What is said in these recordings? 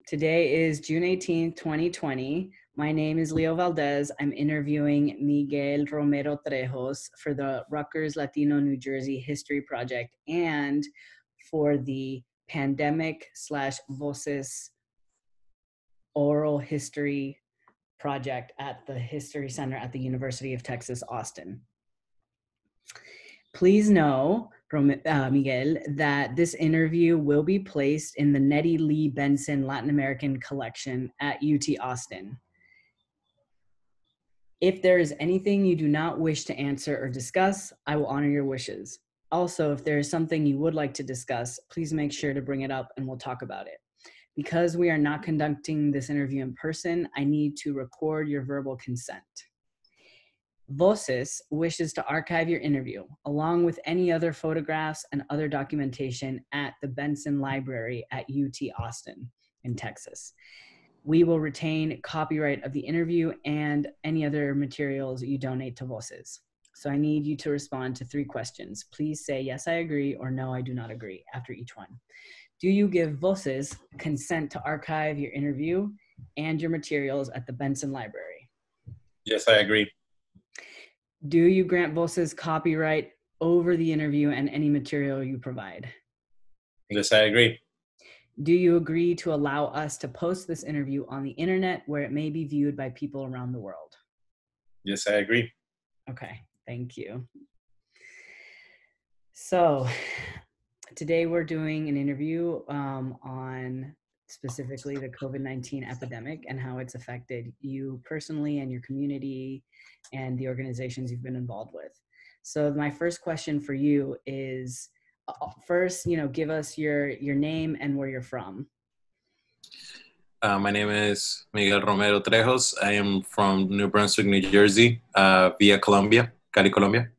Today is June 18th, 2020. My name is Leo Valdez. I'm interviewing Miguel Romero Trejos for the Rutgers Latino New Jersey History Project and for the Pandemic/Voces Oral History Project at the History Center at the University of Texas, Austin. Please know, Miguel, that this interview will be placed in the Nettie Lee Benson Latin American Collection at UT Austin. If there is anything you do not wish to answer or discuss, I will honor your wishes. Also, if there is something you would like to discuss, please make sure to bring it up and we'll talk about it. Because we are not conducting this interview in person, I need to record your verbal consent. Voces wishes to archive your interview, along with any other photographs and other documentation at the Benson Library at UT Austin in Texas. We will retain copyright of the interview and any other materials you donate to Voces. So I need you to respond to 3 questions. Please say, yes, I agree, or no, I do not agree after each one. Do you give Voces consent to archive your interview and your materials at the Benson Library? Yes, I agree. Do you grant Voces copyright over the interview and any material you provide? Yes, I agree. Do you agree to allow us to post this interview on the internet where it may be viewed by people around the world? Yes, I agree. Okay, thank you. So today we're doing an interview on specifically the COVID-19 epidemic and how it's affected you personally and your community and the organizations you've been involved with. So my first question for you is, first, give us your name and where you're from. My name is Miguel Romero Trejos. I am from New Brunswick, New Jersey, via Colombia, Cali, Colombia.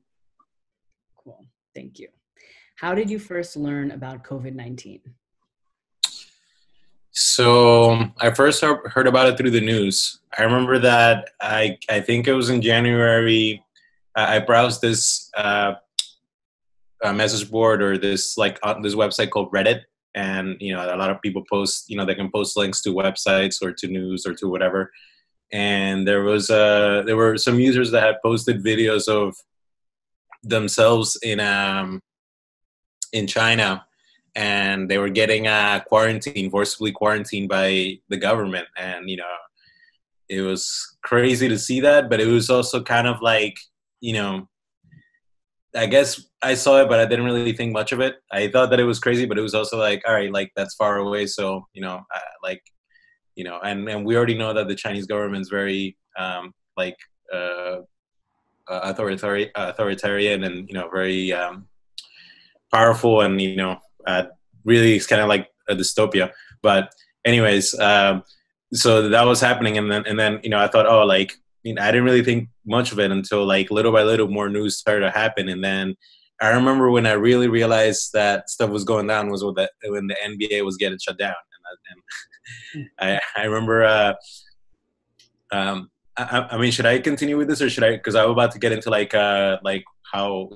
Cool, thank you. How did you first learn about COVID-19? So I first heard about it through the news. I remember that I think it was in January. I browsed this message board or this this website called Reddit, and a lot of people post. They can post links to websites or to news or to whatever. And there were some users that had posted videos of themselves in China. And they were getting forcibly quarantined by the government. And, it was crazy to see that, but it was also kind of like, I guess I saw it, but I didn't really think much of it. I thought that it was crazy, but it was also like, all right, like that's far away. So, and we already know that the Chinese government is very, authoritarian and, very powerful and, really it's kind of like a dystopia. But anyways, so that was happening, and then I thought, I didn't really think much of it until little by little more news started to happen. And then I remember when I really realized that stuff was going down was when the NBA was getting shut down. And I remember I mean, should I continue with this, or should I, because I'm about to get into how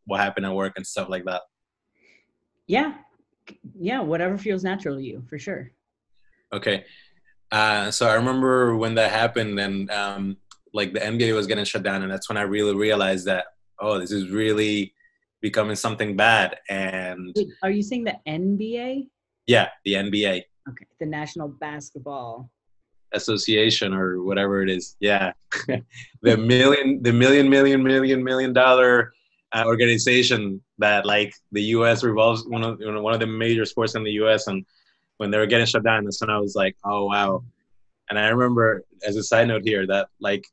what happened at work and stuff like that. Yeah, whatever feels natural to you, for sure. Okay. So I remember when that happened, and the NBA was getting shut down, and that's when I really realized that, this is really becoming something bad. And wait, are you saying the NBA? Yeah, the NBA. Okay, the National Basketball Association or whatever it is. Yeah, the million dollar organization that the U.S. revolves, one of the major sports in the U.S. And when they were getting shut down, that's when I was like, oh wow. And I remember, as a side note here, that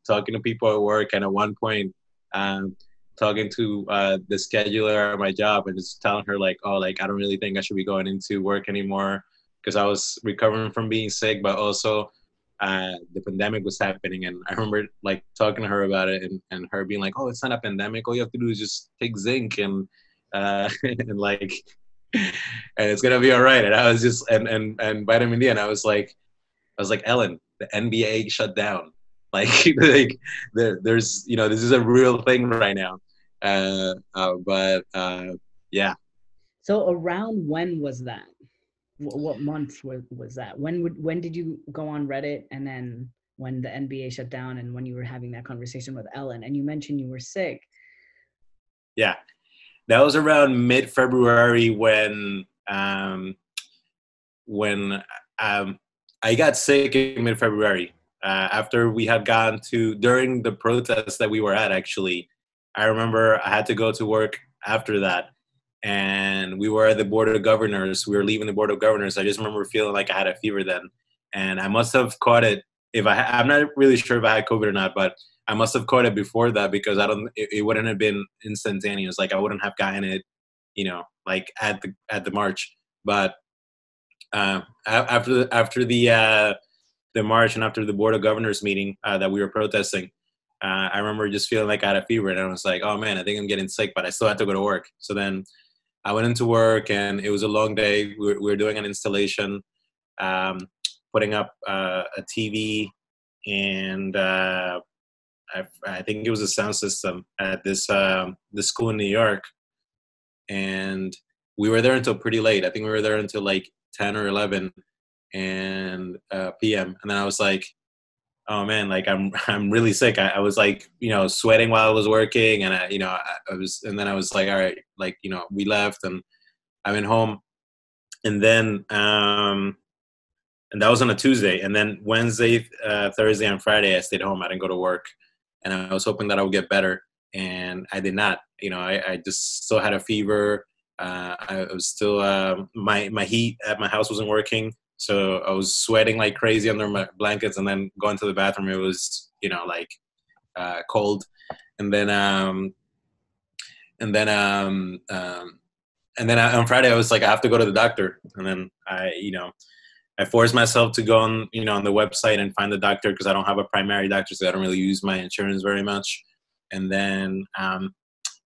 talking to people at work, and at one point talking to the scheduler at my job and just telling her I don't really think I should be going into work anymore, because I was recovering from being sick, but also the pandemic was happening. And I remember talking to her about it, and her being like, oh, it's not a pandemic. All you have to do is just take zinc and and it's gonna be all right. And I was just and vitamin D, and I was like, Ellen, the NBA shut down. There's this is a real thing right now. But yeah. So around when was that? What month was that? When did you go on Reddit, and then when the NBA shut down and when you were having that conversation with Ellen, and you mentioned you were sick? Yeah, that was around mid-February when I got sick in mid-February. After we had gone to, during the protest that we were at, actually, I remember I had to go to work after that. And we were at the Board of Governors. We were leaving the Board of Governors. I just remember feeling like I had a fever then. And I must have caught it. I'm not really sure if I had COVID or not, but I must have caught it before that, because it wouldn't have been instantaneous. Like I wouldn't have gotten it, like at the march. But after the march and after the Board of Governors meeting that we were protesting, I remember just feeling like I had a fever, and I was like, oh man, I think I'm getting sick, but I still had to go to work. So then I went into work, and it was a long day. We were doing an installation, putting up a TV, and I think it was a sound system at this school in New York. And we were there until pretty late. I think we were there until like 10 or 11 and p.m. And then I was like, oh man, like I'm really sick. I was like, sweating while I was working, and I was, and then I was like, all right, like, we left, and I went home, and then and that was on a Tuesday, and then Wednesday, Thursday, and Friday I stayed home. I didn't go to work, and I was hoping that I would get better, and I did not. I just still had a fever. I was still my heat at my house wasn't working. So I was sweating like crazy under my blankets, and then going to the bathroom, it was, like cold. And then on Friday, I was like, I have to go to the doctor. And then I forced myself to go on, on the website and find the doctor, because I don't have a primary doctor, so I don't really use my insurance very much. And then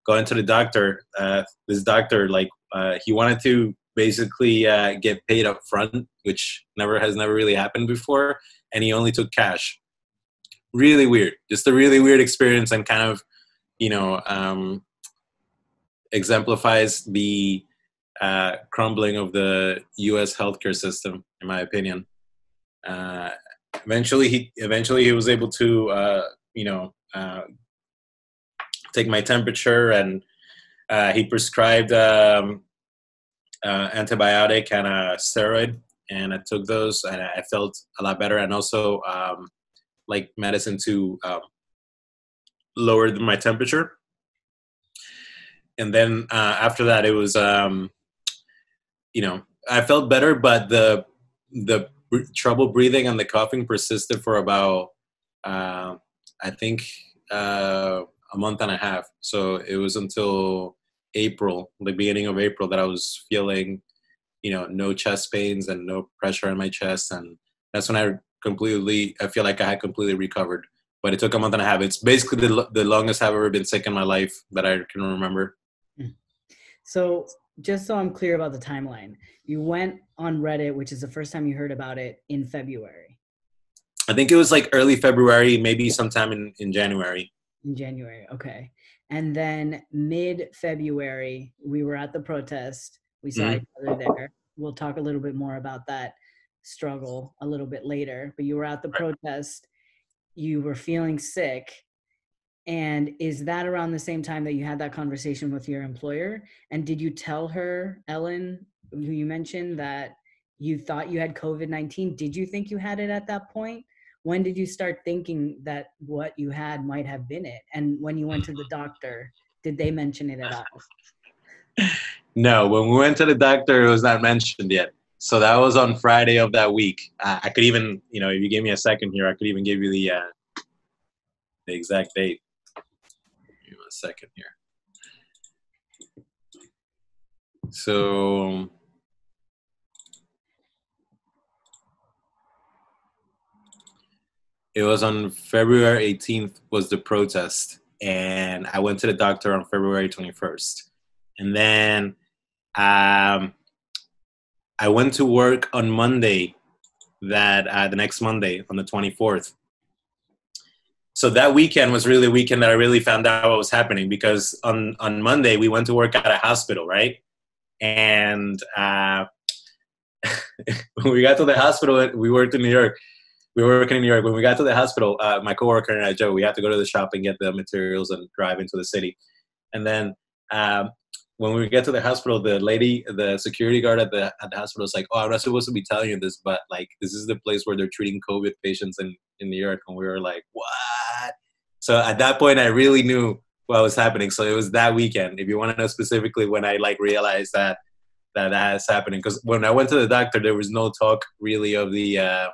going to the doctor, this doctor, like, he wanted to basically get paid up front, which has never really happened before, and he only took cash. Really weird, just a really weird experience, and kind of exemplifies the crumbling of the U.S. healthcare system, in my opinion. Eventually he was able to take my temperature, and he prescribed antibiotic and a steroid, and I took those, and I felt a lot better, and also like medicine to lower my temperature. And then after that, it was I felt better, but the trouble breathing and the coughing persisted for about I think a month and a half. So it was until April, the beginning of April, that I was feeling, no chest pains and no pressure in my chest. And that's when I feel like I had completely recovered. But it took a month and a half. It's basically the longest I've ever been sick in my life that I can remember. So just so I'm clear about the timeline, you went on Reddit, which is the first time you heard about it, in February. I think it was like early February, maybe sometime in January. In January, okay. And then mid-February, we were at the protest. We saw each other there. We'll talk a little bit more about that struggle a little bit later. But you were at the protest. You were feeling sick. And is that around the same time that you had that conversation with your employer? And did you tell her, Ellen, who you mentioned, that you thought you had COVID-19? Did you think you had it at that point? When did you start thinking that what you had might have been it? And when you went to the doctor, did they mention it at all? No, when we went to the doctor, it was not mentioned yet. So that was on Friday of that week. I could even, if you give me a second here, I could even give you the exact date. Give me a second here. So it was on February 18th was the protest, and I went to the doctor on February 21st. And then I went to work on Monday, the next Monday, on the 24th. So that weekend was really a weekend that I really found out what was happening, because on Monday we went to work at a hospital, right? And when we got to the hospital, we worked in New York. We were working in New York. When we got to the hospital, my coworker and I, Joe, we had to go to the shop and get the materials and drive into the city. And then when we get to the hospital, the security guard at the hospital is like, "Oh, I'm not supposed to be telling you this, but like this is the place where they're treating COVID patients in New York." And we were like, "What?" So at that point, I really knew what was happening. So it was that weekend. If you want to know specifically when I like realized that is happening, because when I went to the doctor, there was no talk really of the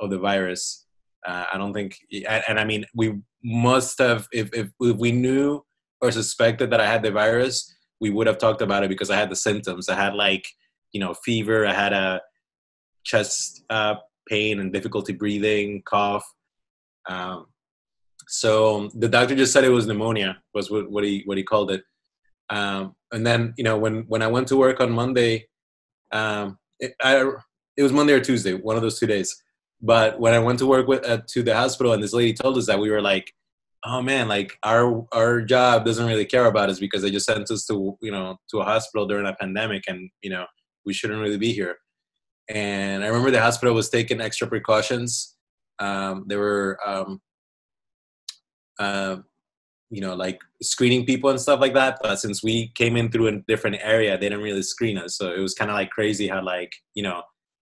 virus. I don't think, and I mean, we must have, if we knew or suspected that I had the virus, we would have talked about it because I had the symptoms. I had like, fever. I had a chest pain and difficulty breathing, cough. So the doctor just said it was pneumonia, was what he called it. And then, when I went to work on Monday, it was Monday or Tuesday, one of those 2 days. But when I went to work to the hospital, and this lady told us that, we were like, "Oh man, like our job doesn't really care about us because they just sent us to a hospital during a pandemic, and we shouldn't really be here." And I remember the hospital was taking extra precautions. They were like screening people and stuff like that. But since we came in through a different area, they didn't really screen us. So it was kind of like crazy how like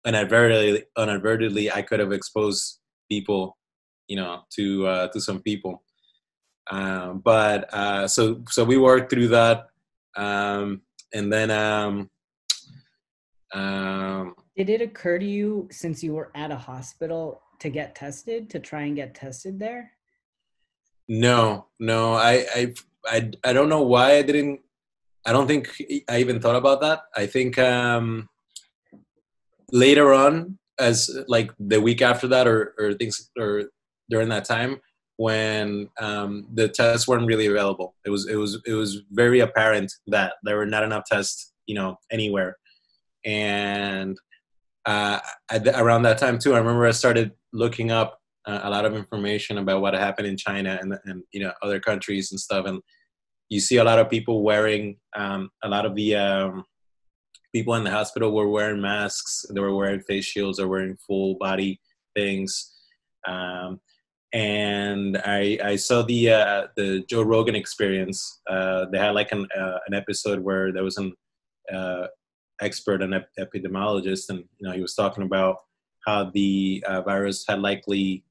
inadvertently I could have exposed people, to some people. But so we worked through that, and then did it occur to you, since you were at a hospital, to try and get tested there? No, I don't know why I didn't. I don't think I even thought about that. I think later on, as like the week after that, or during that time, when the tests weren't really available, it was very apparent that there were not enough tests, anywhere. And around that time too, I remember I started looking up a lot of information about what happened in China and other countries and stuff. And you see a lot of people wearing a lot of the people in the hospital were wearing masks. They were wearing face shields or wearing full body things. And I saw the Joe Rogan Experience. They had like an episode where there was an expert, an epidemiologist, and he was talking about how the virus had likely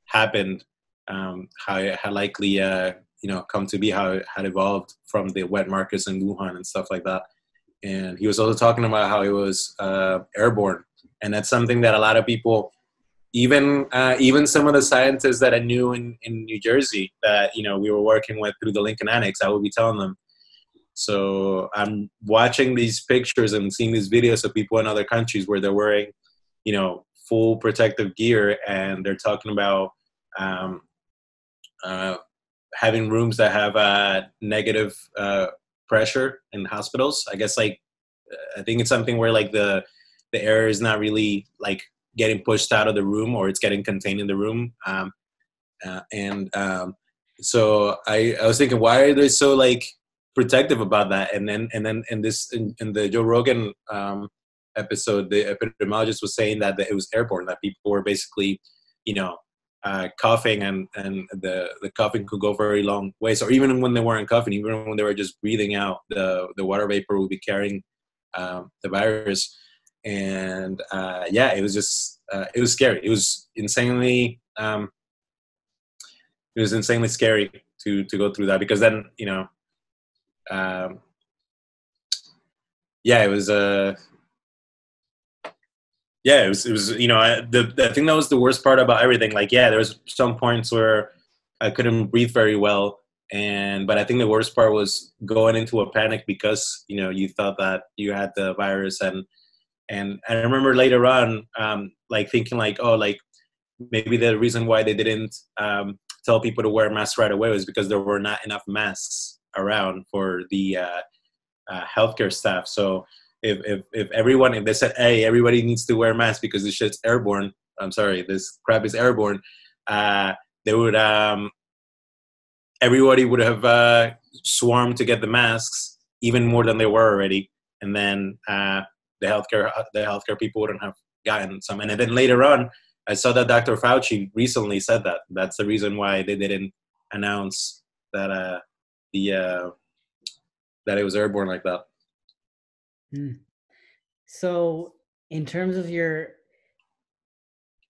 happened, how it had likely come to be, how it had evolved from the wet markets in Wuhan and stuff like that. And he was also talking about how it was airborne, and that's something that a lot of people, even some of the scientists that I knew in New Jersey that we were working with through the Lincoln Annex, I would be telling them. So I'm watching these pictures and seeing these videos of people in other countries where they're wearing, full protective gear, and they're talking about having rooms that have negative pressure in hospitals. I guess I think it's something where like the air is not really like getting pushed out of the room, or it's getting contained in the room. So I was thinking, why are they so like protective about that? And then in the Joe Rogan episode, the epidemiologist was saying that it was airborne, that people were basically, coughing, and the coughing could go very long ways, or even when they weren't coughing, even when they were just breathing out, the water vapor would be carrying the virus. And it was just it was scary. It was insanely scary to go through that, because then it was it was I think that was the worst part about everything. Like, there was some points where I couldn't breathe very well, but I think the worst part was going into a panic because you thought that you had the virus. And I remember later on like thinking like, oh, like maybe the reason why they didn't tell people to wear masks right away was because there were not enough masks around for the healthcare staff. So if they said, hey, everybody needs to wear masks because this shit's airborne, this crap is airborne, they would everybody would have swarmed to get the masks even more than they were already. And then the healthcare people wouldn't have gotten some. And then later on, I saw that Dr. Fauci recently said that that's the reason why they didn't announce that the that it was airborne like that. So in terms of your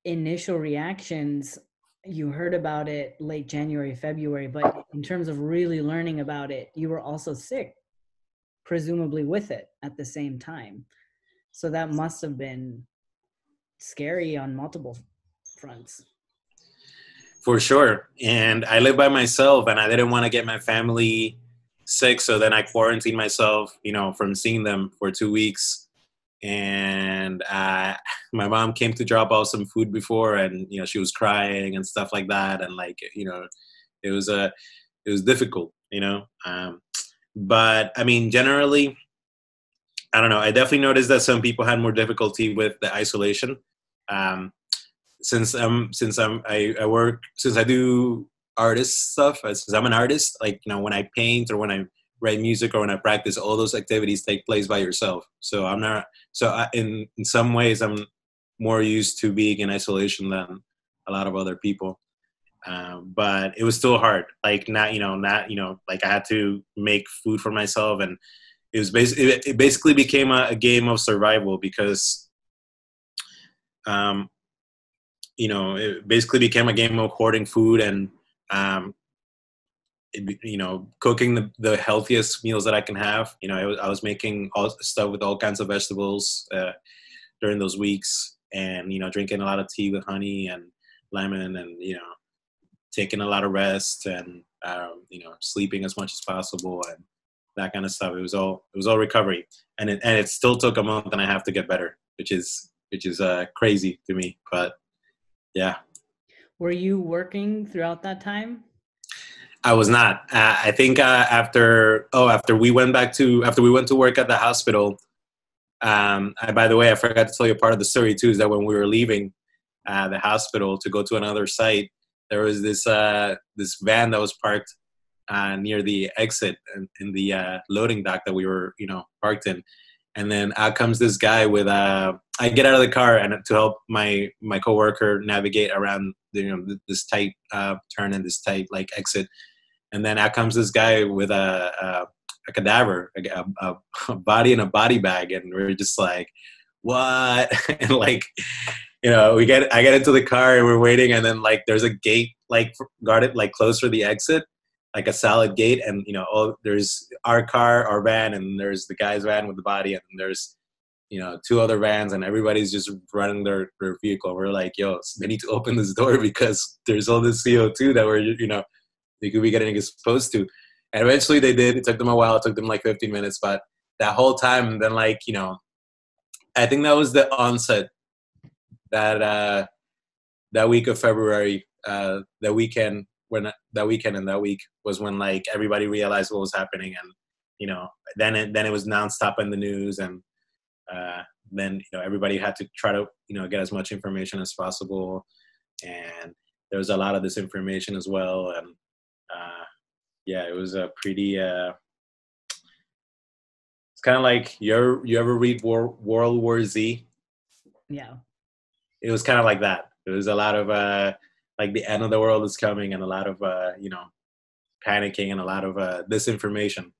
initial reactions, you heard about it late January, February, but in terms of really learning about it, you were also sick, presumably with it at the same time. So that must have been scary on multiple fronts. For sure. And I live by myself, and I didn't want to get my family sick. So then I quarantined myself, from seeing them for 2 weeks. And my mom came to drop off some food before, and, she was crying and stuff like that. And it was difficult, but I mean, generally, I don't know. I definitely noticed that some people had more difficulty with the isolation. Since I do artist stuff, since I'm an artist, when I paint or when I write music or when I practice, all those activities take place by yourself. So in some ways I'm more used to being in isolation than a lot of other people. But it was still hard. I had to make food for myself, and it basically became a game of survival because, it basically became a game of hoarding food and, cooking the healthiest meals that I can have. I was making all stuff with all kinds of vegetables during those weeks, and, drinking a lot of tea with honey and lemon, and, taking a lot of rest, and, sleeping as much as possible, and that kind of stuff. It was all recovery, and it still took a month and a half to get better, which is crazy to me, but yeah. Were you working throughout that time? I was not. I think after we went to work at the hospital. By the way, I forgot to tell you part of the story too, is that when we were leaving the hospital to go to another site, there was this van that was parked near the exit in the loading dock that we were parked in. And then out comes this guy with I get out of the car and to help my coworker navigate around this tight turn and this tight exit. And then out comes this guy with a cadaver, a body in a body bag, and we're just like, what? And I get into the car and we're waiting, and then there's a gate guarded close for the exit, a solid gate, and there's our car, our van, and there's the guy's van with the body, and there's two other vans, and everybody's just running their vehicle. We're like, yo, they need to open this door because there's all this CO2 that they could be getting exposed to. And eventually they did. It took them a while. It took them 15 minutes, but that whole time, then I think that was the onset that week of February, that weekend and that week was when everybody realized what was happening, and then it was nonstop in the news, and then everybody had to try to get as much information as possible, and there was a lot of disinformation as well, and yeah, it was a pretty. It's kind of like you ever read World War Z? Yeah. It was kind of like that. It was a lot of the end of the world is coming, and a lot of panicking, and a lot of disinformation.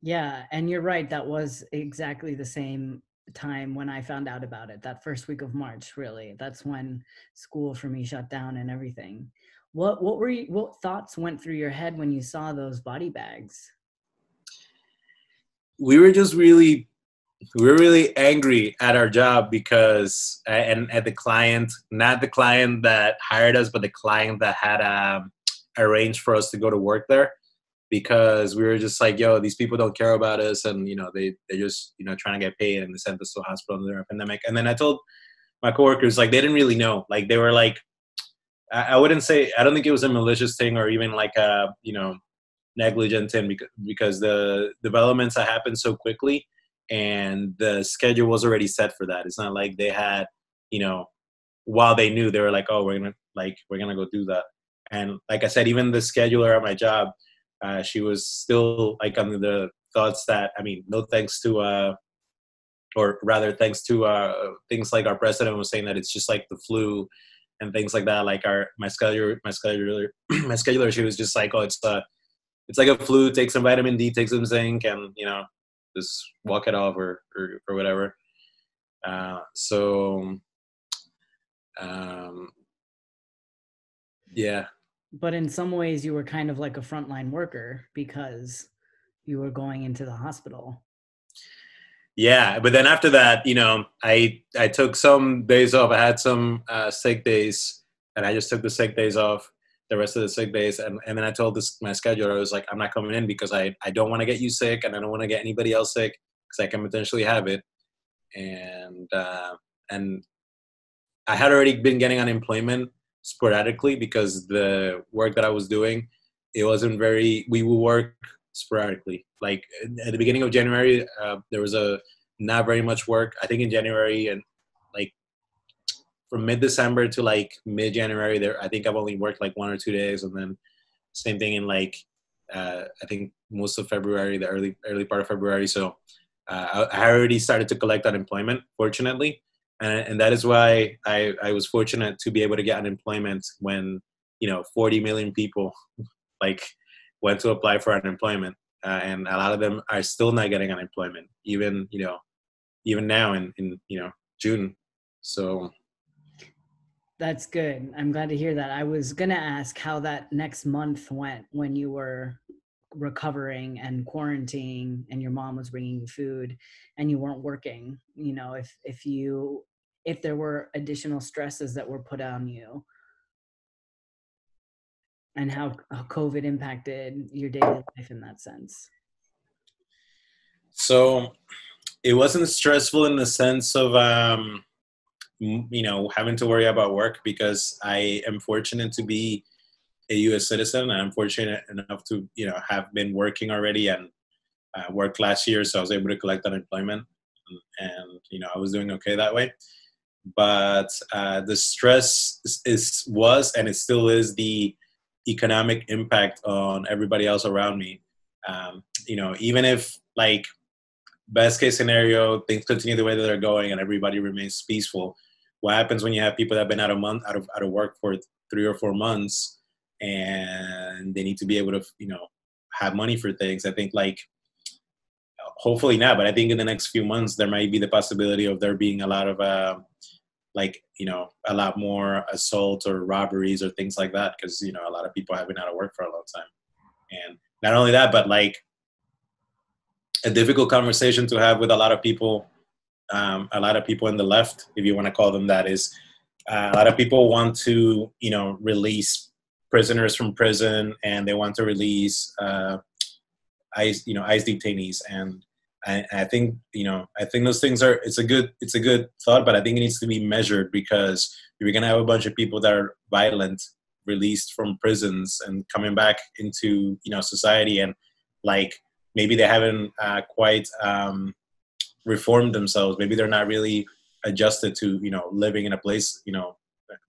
Yeah, and you're right. That was exactly the same time when I found out about it. That first week of March, really. That's when school for me shut down and everything. What thoughts went through your head when you saw those body bags? We were really angry at our job because, and at the client, not the client that hired us, but the client that had arranged for us to go to work there, because we were just like, yo, these people don't care about us, and they're just trying to get paid, and they sent us to a hospital during a pandemic. And then I told my coworkers, they didn't really know, they were I wouldn't say, I don't think it was a malicious thing or even a negligent thing, because the developments that happened so quickly, and the schedule was already set for that. It's not like they had, while they knew, they were like, oh, we're gonna go do that. And like I said, even the scheduler at my job, she was still under the thoughts that, no thanks to or rather thanks to things like our president was saying that it's just like the flu and things like that. Like my scheduler, she was just like, oh, it's like a flu. Take some vitamin D, take some zinc, and just walk it off or whatever. Yeah. But in some ways, you were kind of like a frontline worker because you were going into the hospital. Yeah, but then after that, I took some days off. I had some sick days, and I just took the sick days off, the rest of the sick days, and then I told my scheduler, I was like, I'm not coming in because I don't want to get you sick, and I don't want to get anybody else sick because I can potentially have it, and I had already been getting unemployment sporadically because the work that I was doing, it wasn't we would work sporadically. Like at the beginning of January, there was not very much work. I think in January and like from mid-December to like mid-January, I think I've only worked like 1 or 2 days, and then same thing in like I think most of February, the early part of February. So I already started to collect unemployment, fortunately. And that is why I was fortunate to be able to get unemployment when 40 million people like went to apply for unemployment, and a lot of them are still not getting unemployment, even now in June. So that's good. I'm glad to hear that. I was gonna ask how that next month went when you were recovering and quarantining and your mom was bringing you food and you weren't working, if there were additional stresses that were put on you, and how COVID impacted your daily life in that sense. So it wasn't stressful in the sense of having to worry about work, because I am fortunate to be a U.S. citizen, and I'm fortunate enough to have been working already and worked last year, so I was able to collect unemployment, and I was doing okay that way. But the stress was and it still is the economic impact on everybody else around me. Even if like best case scenario, things continue the way that they're going and everybody remains peaceful, what happens when you have people that have been out of work for 3 or 4 months and they need to be able to have money for things? I think like hopefully not, but I think in the next few months there might be the possibility of there being a lot of a lot more assault or robberies or things like that, because a lot of people have been out of work for a long time. And not only that, but like a difficult conversation to have with a lot of people in the left, if you want to call them that, is a lot of people want to release prisoners from prison, and they want to release ICE detainees. And I think those things it's a good thought, but I think it needs to be measured, because if you're gonna have a bunch of people that are violent released from prisons and coming back into society, and like maybe they haven't quite reformed themselves, maybe they're not really adjusted to living in a place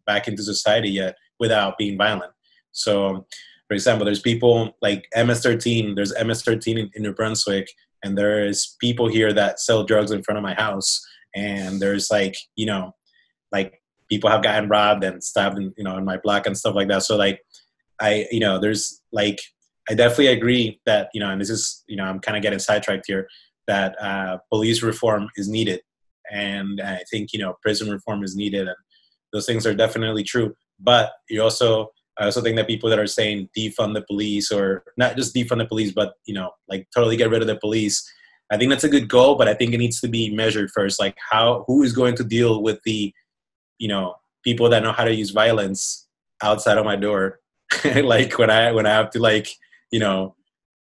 back into society yet without being violent. So for example, there's people like MS-13. There's MS-13 in New Brunswick, and there's people here that sell drugs in front of my house. And there's like people have gotten robbed and stabbed in my block and stuff like that. So like there's like, I definitely agree that and this is I'm kind of getting sidetracked here, that police reform is needed, and I think prison reform is needed, and those things are definitely true. But I also think that people that are saying defund the police, or not just defund the police, but, like totally get rid of the police, I think that's a good goal, but I think it needs to be measured first. Like who is going to deal with the, people that know how to use violence outside of my door? Like when I have to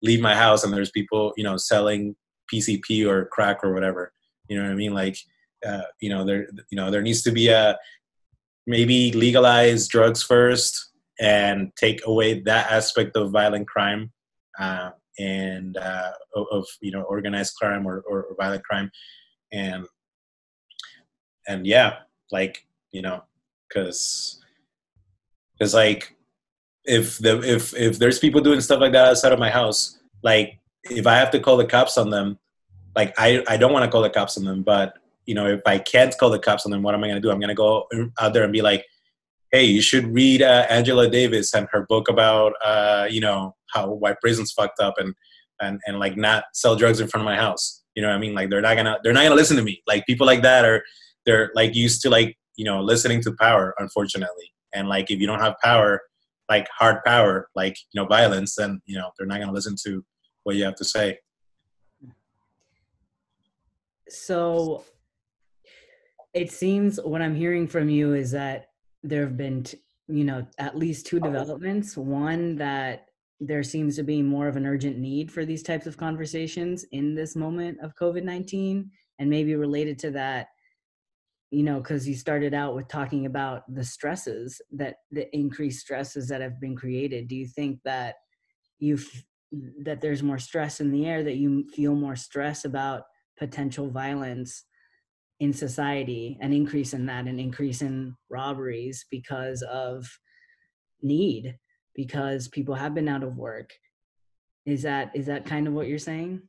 leave my house and there's people, selling PCP or crack or whatever, you know what I mean? Like, there needs to be maybe legalize drugs first, and take away that aspect of violent crime, and of organized crime or violent crime, and yeah, like because like if there's people doing stuff like that outside of my house, like if I have to call the cops on them, like, I don't want to call the cops on them, but, you know, if I can't call the cops on them, what am I going to do? I'm going to go out there and be like, hey, you should read Angela Davis and her book about, you know, how why prison's fucked up, and like not sell drugs in front of my house. You know what I mean? Like they're not gonna listen to me. Like people like that they're like used to, like, you know, listening to power, unfortunately. And like if you don't have power, like hard power, like, you know, violence, then, you know, they're not gonna listen to what you have to say. So it seems what I'm hearing from you is that there have been, you know, at least two developments. One, that there seems to be more of an urgent need for these types of conversations in this moment of COVID-19, and maybe related to that, you know, because you started out with talking about the stresses, that the increased stresses that have been created. Do you think that that there's more stress in the air, that you feel more stress about potential violence in society, an increase in that, an increase in robberies because of need, because people have been out of work? Is that kind of what you're saying?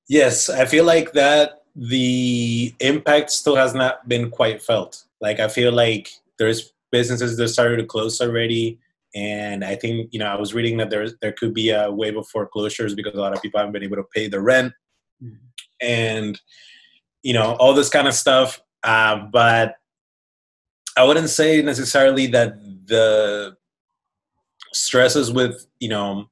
Yes, I feel like that the impact still has not been quite felt. Like I feel like there's businesses that started to close already, and I think, you know, I was reading that there could be a wave of foreclosures because a lot of people haven't been able to pay the rent, and, you know, all this kind of stuff. But I wouldn't say necessarily that the stresses with, you know,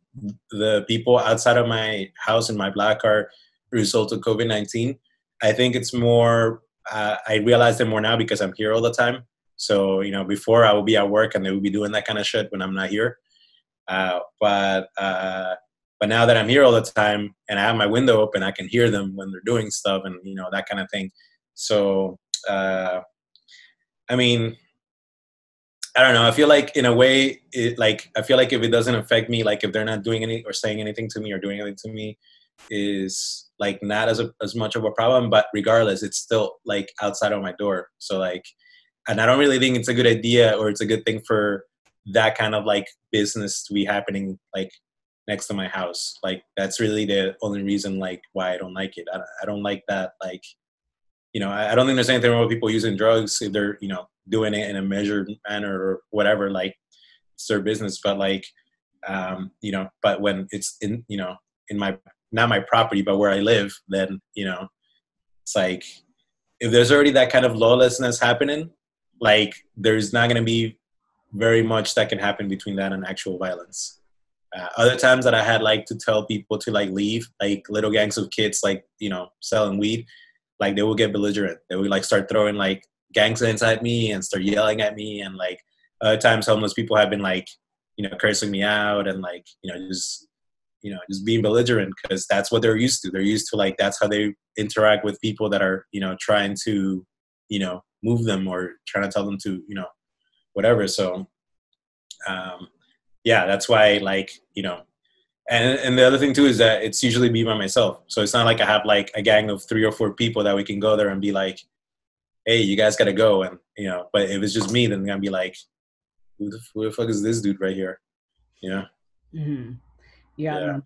the people outside of my house and my block are a result of COVID-19. I think it's more, I realize it more now because I'm here all the time. So, you know, before I would be at work and they would be doing that kind of shit when I'm not here. But now that I'm here all the time and I have my window open, I can hear them when they're doing stuff and, you know, that kind of thing. So, I mean, I don't know. I feel like in a way, I feel like if it doesn't affect me, like if they're not doing any or saying anything to me or doing anything to me, is like not as much of a problem. But regardless, it's still like outside of my door. So like, and I don't really think it's a good idea or it's a good thing for that kind of like business to be happening like next to my house. Like that's really the only reason like why I don't like it. I don't like that. Like, you know, I don't think there's anything wrong with people using drugs if they're, you know, doing it in a measured manner or whatever. Like it's their business. But like, you know, but when it's in, you know, in my, not my property, but where I live, then, you know, it's like if there's already that kind of lawlessness happening, like there's not going to be very much that can happen between that and actual violence. Other times that I had like to tell people to like leave, like little gangs of kids, like, you know, selling weed, like they will get belligerent. They would like start throwing like gang signs at me and start yelling at me. And like other times homeless people have been like, you know, cursing me out and like, you know, just being belligerent because that's what they're used to. They're used to like, that's how they interact with people that are, you know, trying to, you know, move them or trying to tell them to, you know, whatever. So, yeah, that's why like, you know, and the other thing too is that it's usually me by myself. So it's not like I have like a gang of 3 or 4 people that we can go there and be like, hey, you guys got to go. And, you know, but if it's just me, then I'm going to be like, who the fuck is this dude right here? You know? Mm-hmm. Yeah.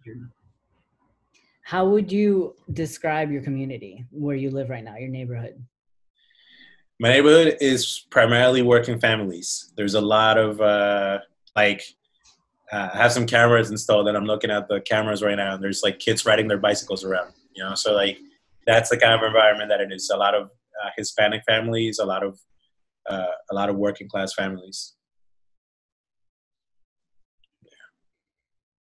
How would you describe your community where you live right now, your neighborhood? My neighborhood is primarily working families. There's a lot of I have some cameras installed and I'm looking at the cameras right now and there's like kids riding their bicycles around, you know? So like, that's the kind of environment that it is. A lot of Hispanic families, a lot of working class families.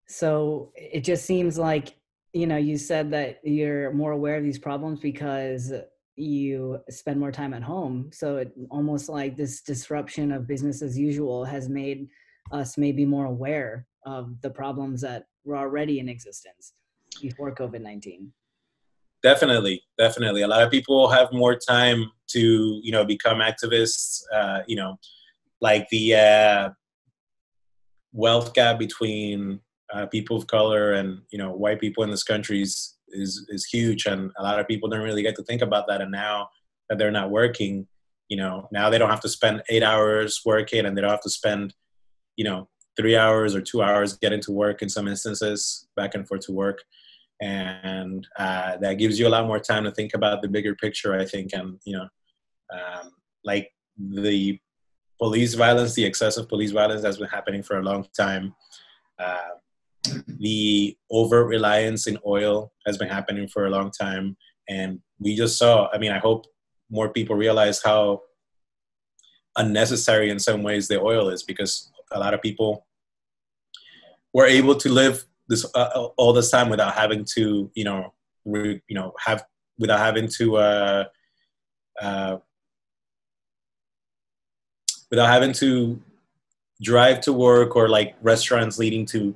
So it just seems like, you know, you said that you're more aware of these problems because you spend more time at home. So it almost like this disruption of business as usual has made us maybe more aware of the problems that were already in existence before COVID-19. Definitely. A lot of people have more time to, you know, become activists. You know, like the wealth gap between people of color and, you know, white people in this country is huge, and a lot of people don't really get to think about that. And now that they're not working, you know, now they don't have to spend 8 hours working, and they don't have to spend, you know, 3 hours or 2 hours getting to work in some instances, back and forth to work. and that gives you a lot more time to think about the bigger picture, I think. And like the police violence, the excessive police violence that's been happening for a long time. The over reliance in oil has been happening for a long time. And we just saw, I mean, I hope more people realize how unnecessary in some ways the oil is, because a lot of people were able to live this all this time without having to, without having to, without having to drive to work, or like restaurants leading to,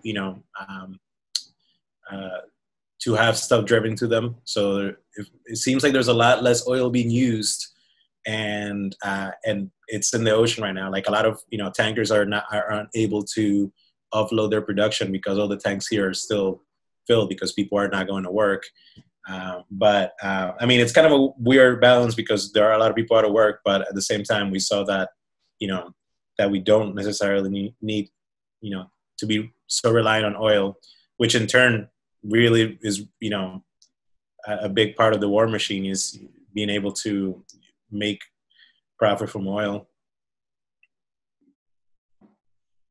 to have stuff driven to them. So it seems like there's a lot less oil being used, and it's in the ocean right now. Like a lot of, tankers aren't able to offload their production because all the tanks here are still filled because people are not going to work. But I mean, it's kind of a weird balance because there are a lot of people out of work, but at the same time, we saw that, that we don't necessarily need, to be so reliant on oil, which in turn really is, a big part of the war machine, is being able to make profit from oil.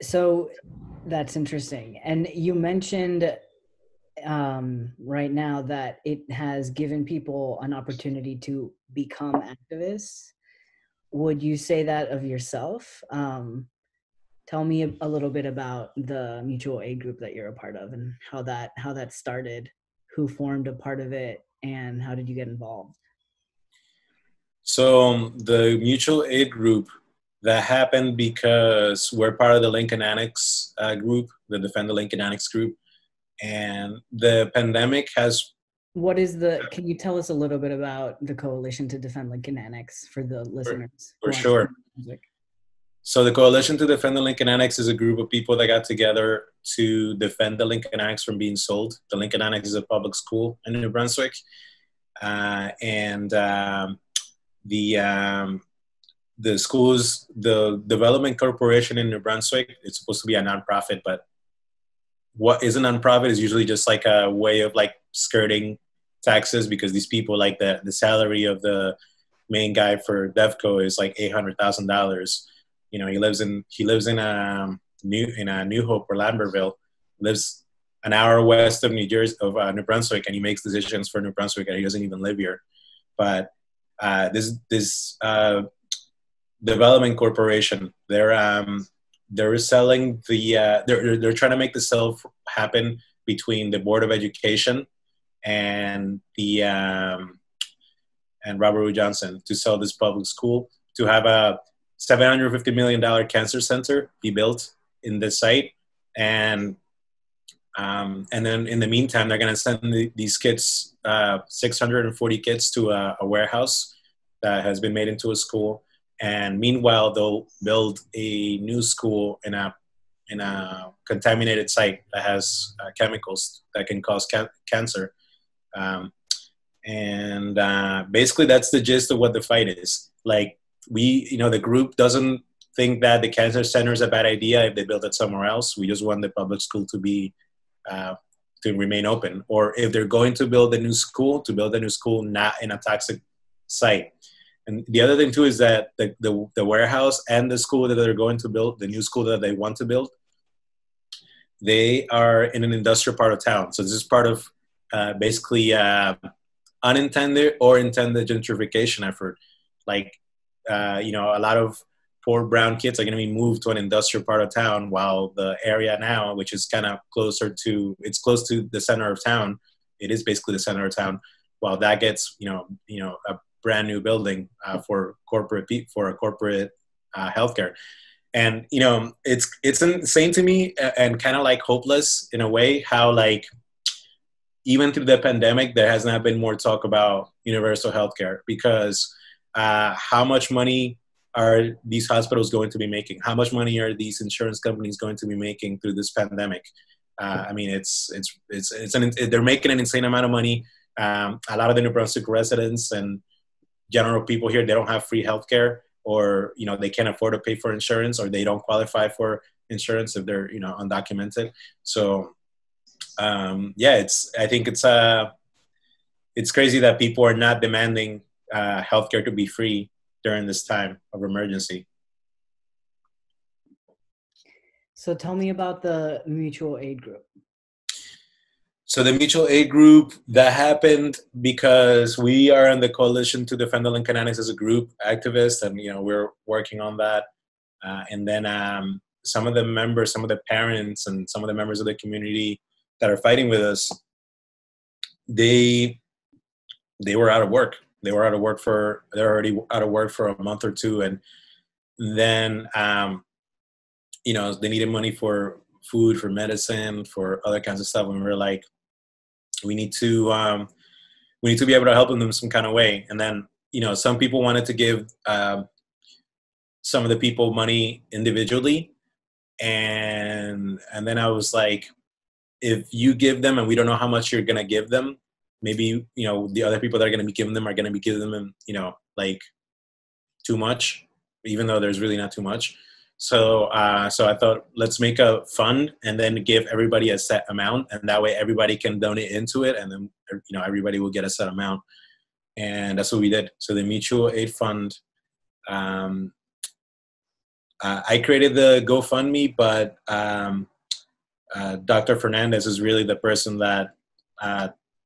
So that's interesting. And you mentioned right now that it has given people an opportunity to become activists. Would you say that of yourself? Tell me a little bit about the mutual aid group that you're a part of, and how that started, who formed a part of it, and how did you get involved? So the mutual aid group, that happened because we're part of the Lincoln Annex group, the Defend the Lincoln Annex group. And the pandemic has... Can you tell us a little bit about the Coalition to Defend Lincoln Annex for the listeners? For sure. So the Coalition to Defend the Lincoln Annex is a group of people that got together to defend the Lincoln Annex from being sold. The Lincoln Annex is a public school in New Brunswick. The schools, the Development Corporation in New Brunswick, it's supposed to be a nonprofit, but what is a nonprofit is usually just like a way of like skirting taxes, because these people, like the salary of the main guy for DEFCO is like $800,000. He lives in New Hope or Lambertville, lives an hour west of New Brunswick, and he makes decisions for New Brunswick, and he doesn't even live here. But this Development Corporation, they're selling they're trying to make the sale happen between the Board of Education and and Robert Wood Johnson, to sell this public school, to have a $750 million cancer center be built in this site. And then in the meantime, they're going to send these kids, 640 kids, to a warehouse that has been made into a school. And meanwhile, they'll build a new school in a contaminated site that has chemicals that can cause cancer. Basically, that's the gist of what the fight is. Like, the group doesn't think that the cancer center is a bad idea if they build it somewhere else. We just want the public school to be to remain open, or if they're going to build a new school, to build a new school not in a toxic site. And the other thing too is that the warehouse and the school that they're going to build, the new school that they want to build, they are in an industrial part of town. So this is part of basically unintended or intended gentrification effort. Like, a lot of poor brown kids are going to be moved to an industrial part of town, while the area now, which is kind of close to the center of town. It is basically the center of town. While that gets, a brand new building for a corporate healthcare. And, it's insane to me, and kind of like hopeless in a way, how like, even through the pandemic, there has not been more talk about universal healthcare, because how much money are these hospitals going to be making? How much money are these insurance companies going to be making through this pandemic? I mean, they're making an insane amount of money. A lot of the New Brunswick residents and general people here, they don't have free healthcare, or they can't afford to pay for insurance, or they don't qualify for insurance if they're undocumented. So I think it's crazy that people are not demanding healthcare to be free during this time of emergency. So tell me about the mutual aid group. So the mutual aid group, that happened because we are in the Coalition to Defend the Lincoln Annex as a group activist, and we're working on that. And then some of the members, some of the parents, and some of the members of the community that are fighting with us, they were out of work. They're already out of work for a month or two, and then they needed money for food, for medicine, for other kinds of stuff. And we were like, we need to be able to help them some kind of way. And then some people wanted to give some of the people money individually, and then I was like, if you give them and we don't know how much you're gonna give them, maybe the other people that are gonna be giving them are gonna be giving them like too much, even though there's really not too much. So I thought, let's make a fund and then give everybody a set amount, and that way everybody can donate into it, and then everybody will get a set amount. And that's what we did. So the mutual aid fund, I created the GoFundMe, but Dr. Fernandez is really the person that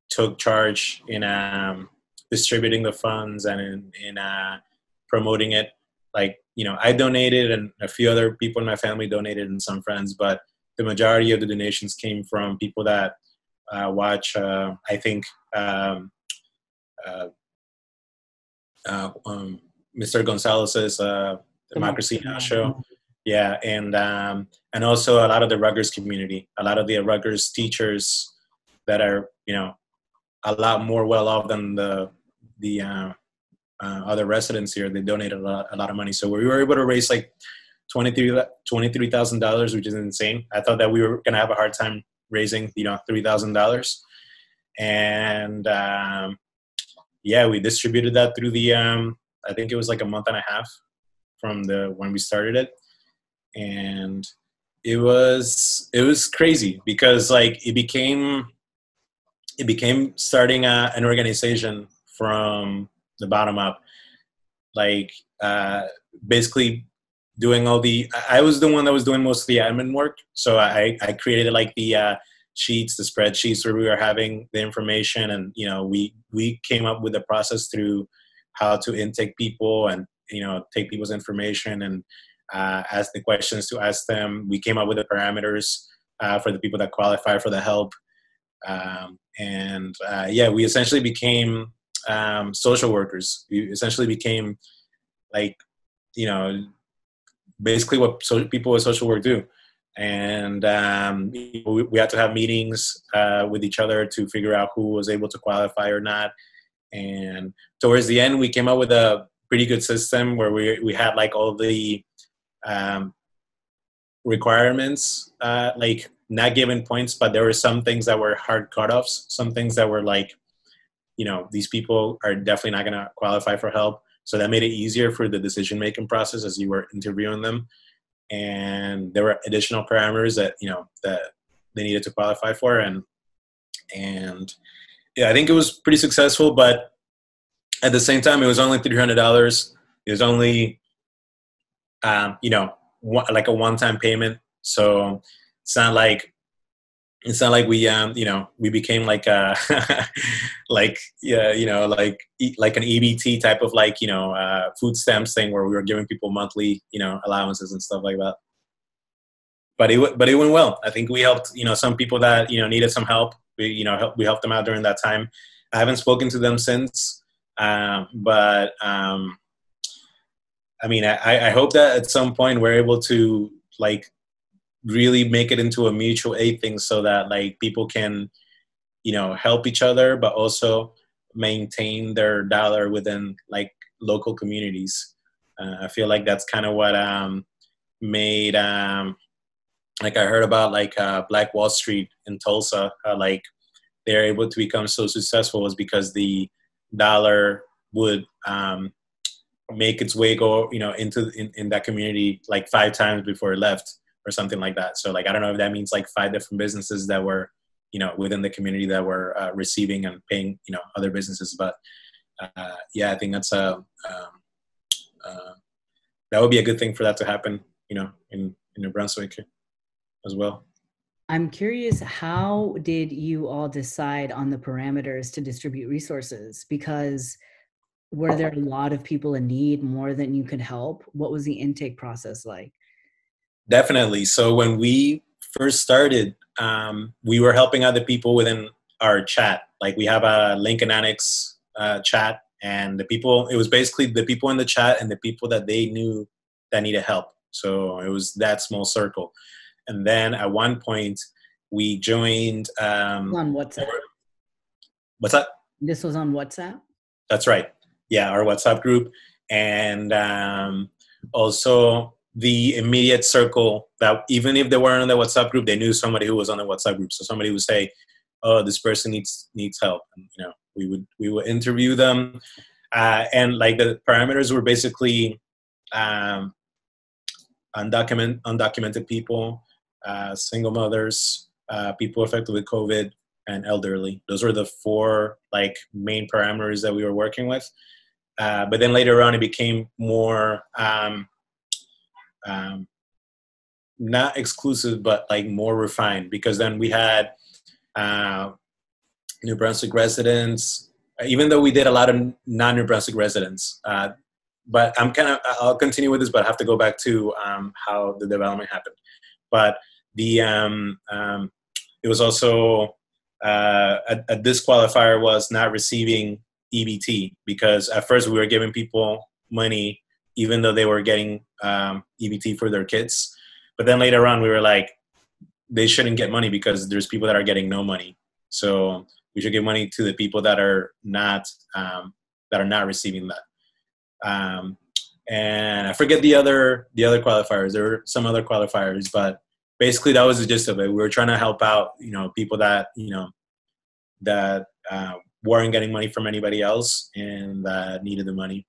took charge in distributing the funds and in promoting it. Like, I donated, and a few other people in my family donated, and some friends, but the majority of the donations came from people that watch, I think, Mr. Gonzalez's Democracy Now! Show. Yeah, and also a lot of the Rutgers community, a lot of the Rutgers teachers that are, a lot more well off than the other residents here. They donated a lot of money. So we were able to raise like $23,000, which is insane. I thought that we were going to have a hard time raising, $3,000. And we distributed that through the, I think it was like a month and a half from when we started it. And it was crazy because like it became starting an organization from the bottom up, like basically doing I was the one that was doing most of the admin work. So I created like the sheets, the spreadsheets where we were having the information, and we came up with a process through how to intake people and take people's information and ask the questions to ask them. We came up with the parameters for the people that qualify for the help, we essentially became social workers. We essentially became like basically what people with social work do. And we had to have meetings with each other to figure out who was able to qualify or not. And towards the end, we came up with a pretty good system where we had like all the requirements, like not given points, but there were some things that were hard cutoffs, some things that were like, these people are definitely not going to qualify for help. So that made it easier for the decision-making process as you were interviewing them. And there were additional parameters that, that they needed to qualify for. And I think it was pretty successful, but at the same time, it was only $300. It was only, like a one-time payment. So it's not like we, we became like a, like an EBT type of like, food stamps thing where we were giving people monthly, allowances and stuff like that. But it went well. I think we helped, some people that, needed some help. We helped them out during that time. I haven't spoken to them since. I hope that at some point we're able to like really make it into a mutual aid thing so that like people can, help each other, but also maintain their dollar within like local communities. I feel like that's kind of what made, like I heard about like Black Wall Street in Tulsa, like they're able to become so successful was because the dollar would make its way go, in that community like 5 times before it left or something like that. So like, I don't know if that means like 5 different businesses that were within the community that were receiving and paying, other businesses. But yeah, I think that's that would be a good thing for that to happen, in New Brunswick as well. I'm curious, how did you all decide on the parameters to distribute resources? Because were there a lot of people in need, more than you could help? What was the intake process like? Definitely. So when we first started, we were helping other people within our chat. Like, we have a Lincoln Annex chat, and it was basically the people in the chat and the people that they knew that needed help. So it was that small circle. And then at one point we joined. On WhatsApp? What's that? This was on WhatsApp? That's right. Yeah, our WhatsApp group. And also the immediate circle that even if they weren't on the WhatsApp group, they knew somebody who was on the WhatsApp group. So somebody would say, "Oh, this person needs help." And, we would interview them. And like, the parameters were basically undocumented people, single mothers, people affected with COVID, and elderly. Those were the four like main parameters that we were working with. But then later on, it became more not exclusive, but like more refined, because then we had New Brunswick residents, even though we did a lot of non-New Brunswick residents. But I'll continue with this, but I have to go back to how the development happened. But it was also a disqualifier was not receiving EBT, because at first we were giving people money even though they were getting EBT for their kids. But then later on, we were like, they shouldn't get money because there's people that are getting no money. So we should give money to the people that are not receiving that. And I forget the other qualifiers. There were some other qualifiers, but basically that was the gist of it. We were trying to help out, people that that weren't getting money from anybody else and that needed the money.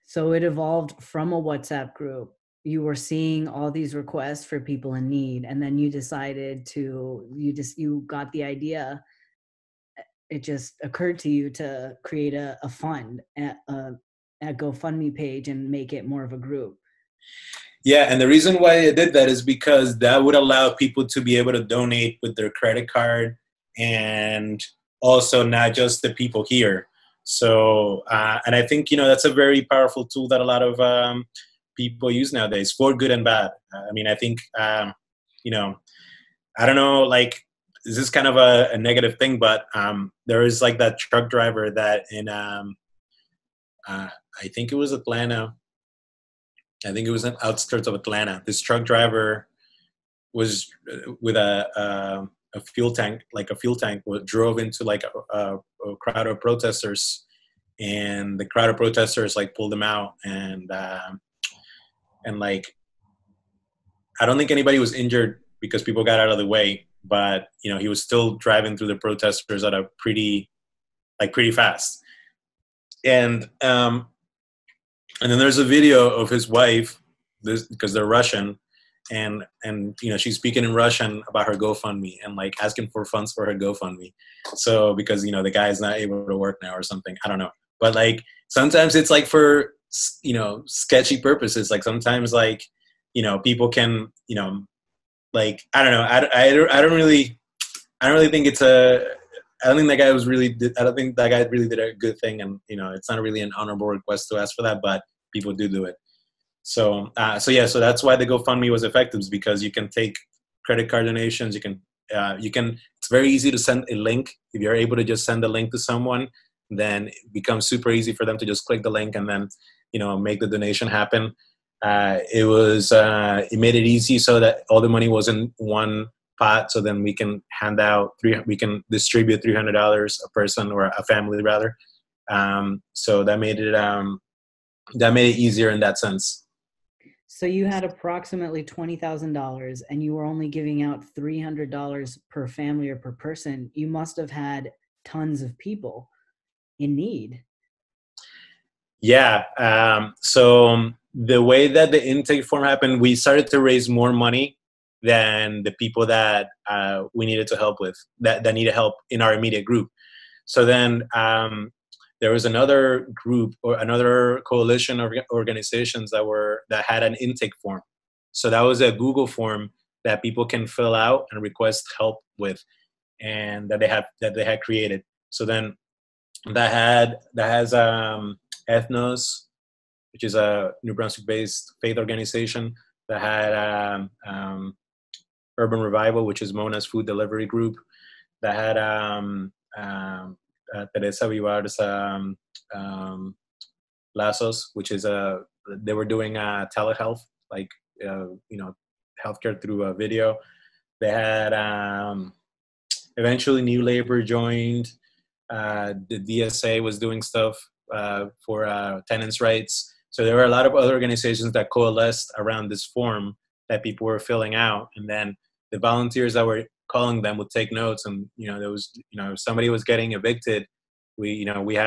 So it evolved from a WhatsApp group. You were seeing all these requests for people in need, and then you decided you got the idea. It just occurred to you to create a fund, a GoFundMe page, and make it more of a group. Yeah, and the reason why I did that is because that would allow people to be able to donate with their credit card, and also not just the people here. So, and I think, that's a very powerful tool that a lot of people use nowadays, for good and bad. I mean, I think, I don't know, like, this is kind of a negative thing, but there is like that truck driver that in, I think it was Atlanta. I think it was in outskirts of Atlanta. This truck driver was with a fuel tank, drove into like a crowd of protesters, and the crowd of protesters like pulled him out, and like, I don't think anybody was injured because people got out of the way, but he was still driving through the protesters at a pretty fast. And then there's a video of his wife, because they're Russian, and she's speaking in Russian about her GoFundMe and like asking for funds for her GoFundMe. So because the guy is not able to work now or something, I don't know. But like, sometimes it's like for sketchy purposes. Like sometimes like people can like, I don't know. I don't really think it's I don't think that guy really did a good thing, and it's not really an honorable request to ask for that, but people do it. So so that's why the GoFundMe was effective, is because you can take credit card donations. You can it's very easy to send a link. If you're able to just send a link to someone, then it becomes super easy for them to just click the link and then make the donation happen. It made it easy so that all the money was in one pot, so then we can distribute $300 a person, or a family rather. So that made it easier in that sense. So you had approximately $20,000, and you were only giving out $300 per family or per person. You must have had tons of people in need. Yeah. So the way that the intake form happened, we started to raise more money than the people that we needed to help with, that needed help in our immediate group. So then there was another group or another coalition of organizations that had an intake form. So that was a Google form that people can fill out and request help with, and that they had created. So then that has Ethnos, which is a New Brunswick-based faith organization, that had Urban Revival, which is Mona's food delivery group, that had Teresa Vivar's Lazos, which is they were doing telehealth, like healthcare through a video. They had eventually New Labor joined. The DSA was doing stuff for tenants' rights. So there were a lot of other organizations that coalesced around this form that people were filling out, and then the volunteers that were calling them would take notes. And there was if somebody was getting evicted, we would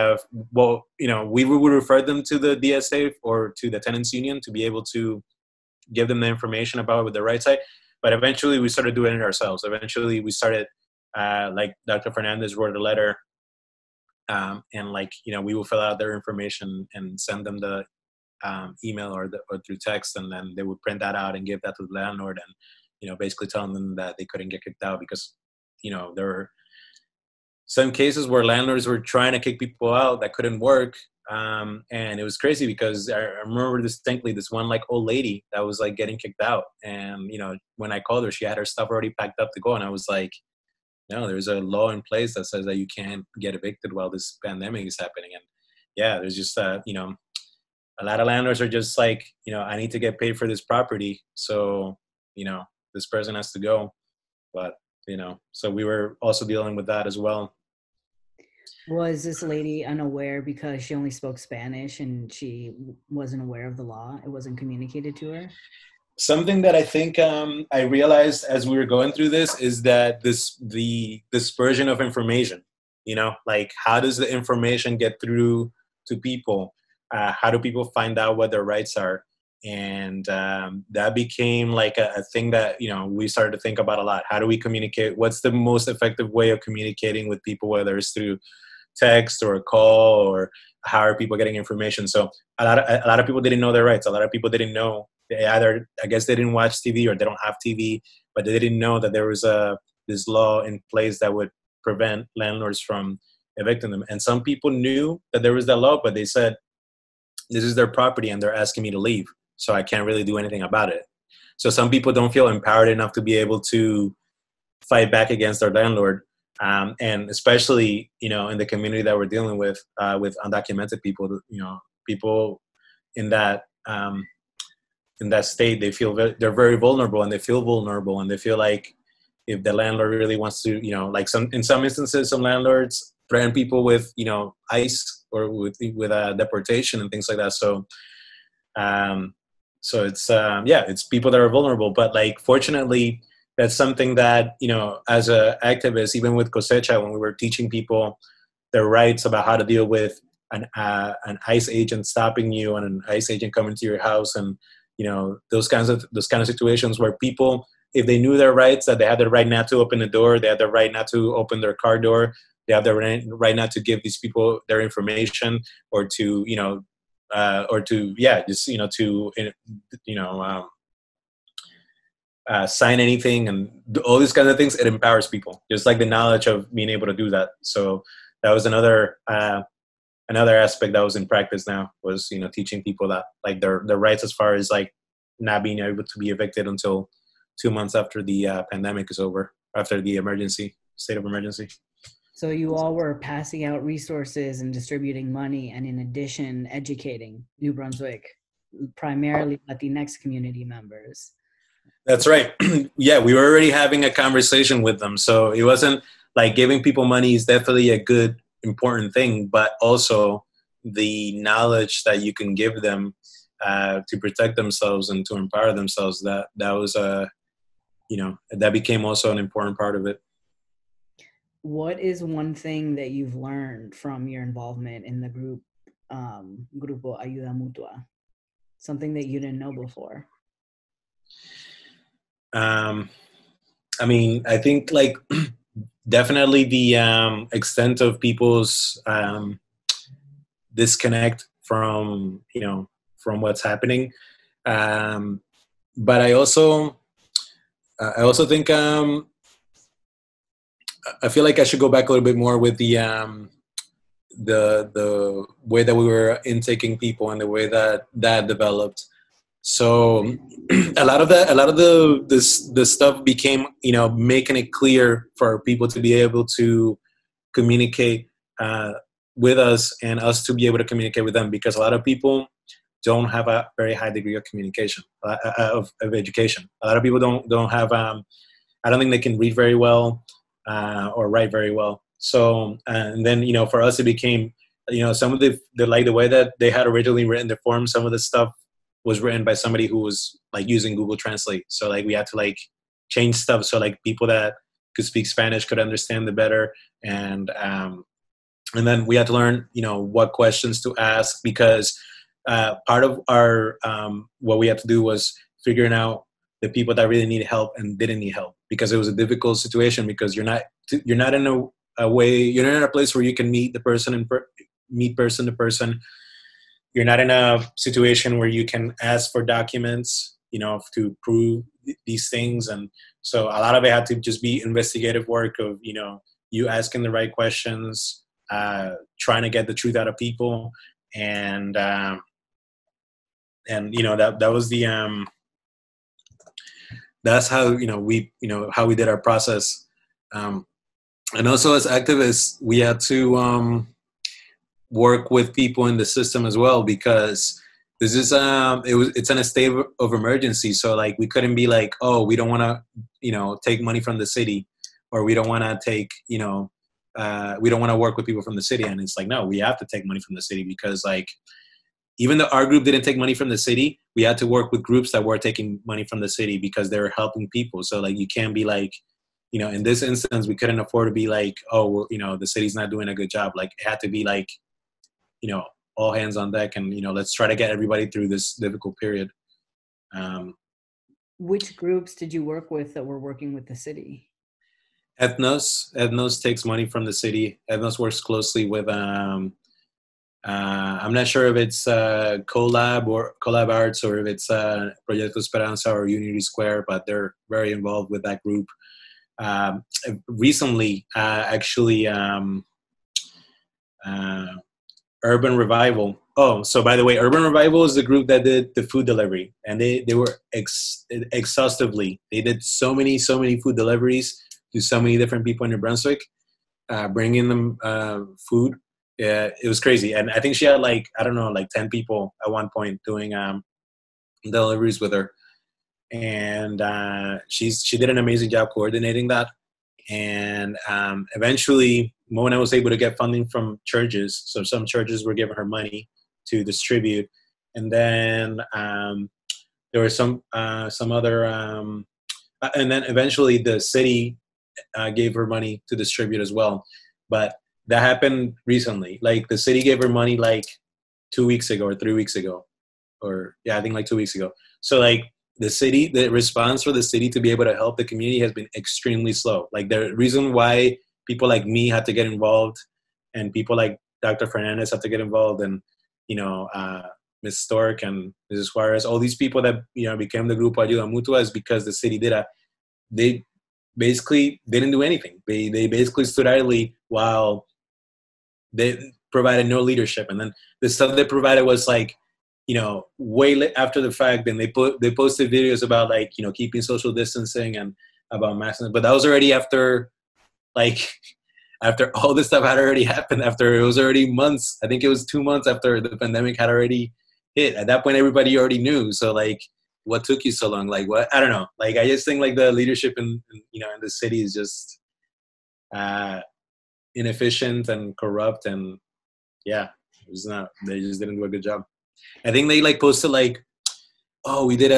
refer them to the DSA or to the tenants union to be able to give them the information about what the rights are. But eventually we started doing it ourselves. Eventually we started like Dr. Fernandez wrote a letter, and we will fill out their information and send them the email or through text, and then they would print that out and give that to the landlord, and basically telling them that they couldn't get kicked out because there were some cases where landlords were trying to kick people out that couldn't work. And it was crazy because I remember distinctly this one old lady that was getting kicked out, and when I called her, she had her stuff already packed up to go, and I was like, no, there's a law in place that says that you can't get evicted while this pandemic is happening. And yeah, there's just a lot of landlords are just like, I need to get paid for this property, so this person has to go. But so we were also dealing with that as well. Was this lady unaware because she only spoke Spanish and she wasn't aware of the law? It wasn't communicated to her? Something that I think I realized as we were going through this is that the dispersion of information, how does the information get through to people? How do people find out what their rights are? And that became a thing that, we started to think about a lot. How do we communicate? What's the most effective way of communicating with people, whether it's through text or a call, or how are people getting information? So a lot of people didn't know their rights. A lot of people didn't know. They either, I guess, they didn't watch TV or they don't have TV, but they didn't know that there was this law in place that would prevent landlords from evicting them. And some people knew that there was that law, but they said, this is their property and they're asking me to leave, so I can't really do anything about it. So some people don't feel empowered enough to be able to fight back against their landlord. And especially, in the community that we're dealing with undocumented people, people in that state, they're very vulnerable, and they feel vulnerable, and they feel like if the landlord really wants to, in some instances, some landlords threaten people with, ICE or with deportation and things like that. So, so it's it's people that are vulnerable. But fortunately, that's something that, as an activist, even with Cosecha, when we were teaching people their rights about how to deal with an ICE agent stopping you and an ICE agent coming to your house, and those kinds of situations where people, if they knew their rights, that they had the right not to open the door, they had the right not to open their car door, they have the right not to give these people their information, or to sign anything, and all these kinds of things. It empowers people, just the knowledge of being able to do that. So that was another aspect that was in practice now, was teaching people that their rights, as far as not being able to be evicted until 2 months after the pandemic is over, after the state of emergency. So you all were passing out resources and distributing money, and in addition, educating New Brunswick, primarily Latinx community members. That's right. Yeah, we were already having a conversation with them. So it wasn't giving people money is definitely a good, important thing, but also the knowledge that you can give them to protect themselves and to empower themselves, that was that became also an important part of it. What is one thing that you've learned from your involvement in the group, Grupo Ayuda Mutua? Something that you didn't know before? Um, I mean, I think like definitely the extent of people's disconnect from, you know, from what's happening. Um, but I also think I feel like I should go back a little bit more with the way that we were intaking people and the way that that developed. So a lot of the stuff became, you know, making it clear for people to be able to communicate with us and us to be able to communicate with them, because a lot of people don't have a very high degree of communication of education. A lot of people don't have I don't think they can read very well or write very well. So and then, you know, for us it became, you know, some of the like the way that they had originally written the form, some of the stuff was written by somebody who was like using Google Translate. So like we had to like change stuff so like people that could speak Spanish could understand it better. And then we had to learn, you know, what questions to ask, because part of our what we had to do was figuring out the people that really needed help and didn't need help, because it was a difficult situation, because you're not in a way, you're not in a place where you can meet the person and meet person to person. You're not in a situation where you can ask for documents, you know, to prove these things. And so a lot of it had to just be investigative work of, you know, you asking the right questions, trying to get the truth out of people. And you know, that was the that's how, you know, we, you know, how we did our process. And also as activists, we had to work with people in the system as well, because this is it's in a state of emergency. So like we couldn't be like, oh, we don't want to, you know, take money from the city, or we don't want to take, you know, we don't want to work with people from the city. And it's like, no, we have to take money from the city, because like even though our group didn't take money from the city, we had to work with groups that were taking money from the city, because they were helping people. So like you can't be like, you know, in this instance, we couldn't afford to be like, oh, well, you know, the city's not doing a good job. Like it had to be like, you know, all hands on deck, and, you know, let's try to get everybody through this difficult period. Which groups did you work with that were working with the city? Ethnos takes money from the city. Ethnos works closely with I'm not sure if it's Collab Arts, or if it's Proyecto Esperanza or Unity Square, but they're very involved with that group. Recently, actually, Urban Revival. Oh, so by the way, Urban Revival is the group that did the food delivery, and they were exhaustively. They did so many food deliveries to so many different people in New Brunswick, bringing them food. Yeah, it was crazy. And I think she had like, I don't know, like 10 people at one point doing deliveries with her. And she did an amazing job coordinating that. And eventually, Mona was able to get funding from churches. So some churches were giving her money to distribute. And then there were some other, and then eventually the city gave her money to distribute as well. But that happened recently. Like the city gave her money like 2 weeks ago or 3 weeks ago, or yeah, I think like 2 weeks ago. So like the response for the city to be able to help the community has been extremely slow. Like the reason why people like me had to get involved, and people like Dr. Fernandez had to get involved, and, you know, Ms. Stork and Mrs. Juarez, all these people that, you know, became the Grupo Ayuda Mutua, is because the city they basically didn't do anything. They basically stood idly while they provided no leadership. And then the stuff they provided was like, you know, way after the fact. And they posted videos about like, you know, keeping social distancing and about masks, but that was already after, like, after all this stuff had already happened. After it was already months. I think it was 2 months after the pandemic had already hit. At that point, everybody already knew. So like, what took you so long? Like, what? I don't know. Like, I just think like the leadership in you know, in the city is just inefficient and corrupt, and yeah, it was not. They just didn't do a good job. I think they like posted like, oh, we did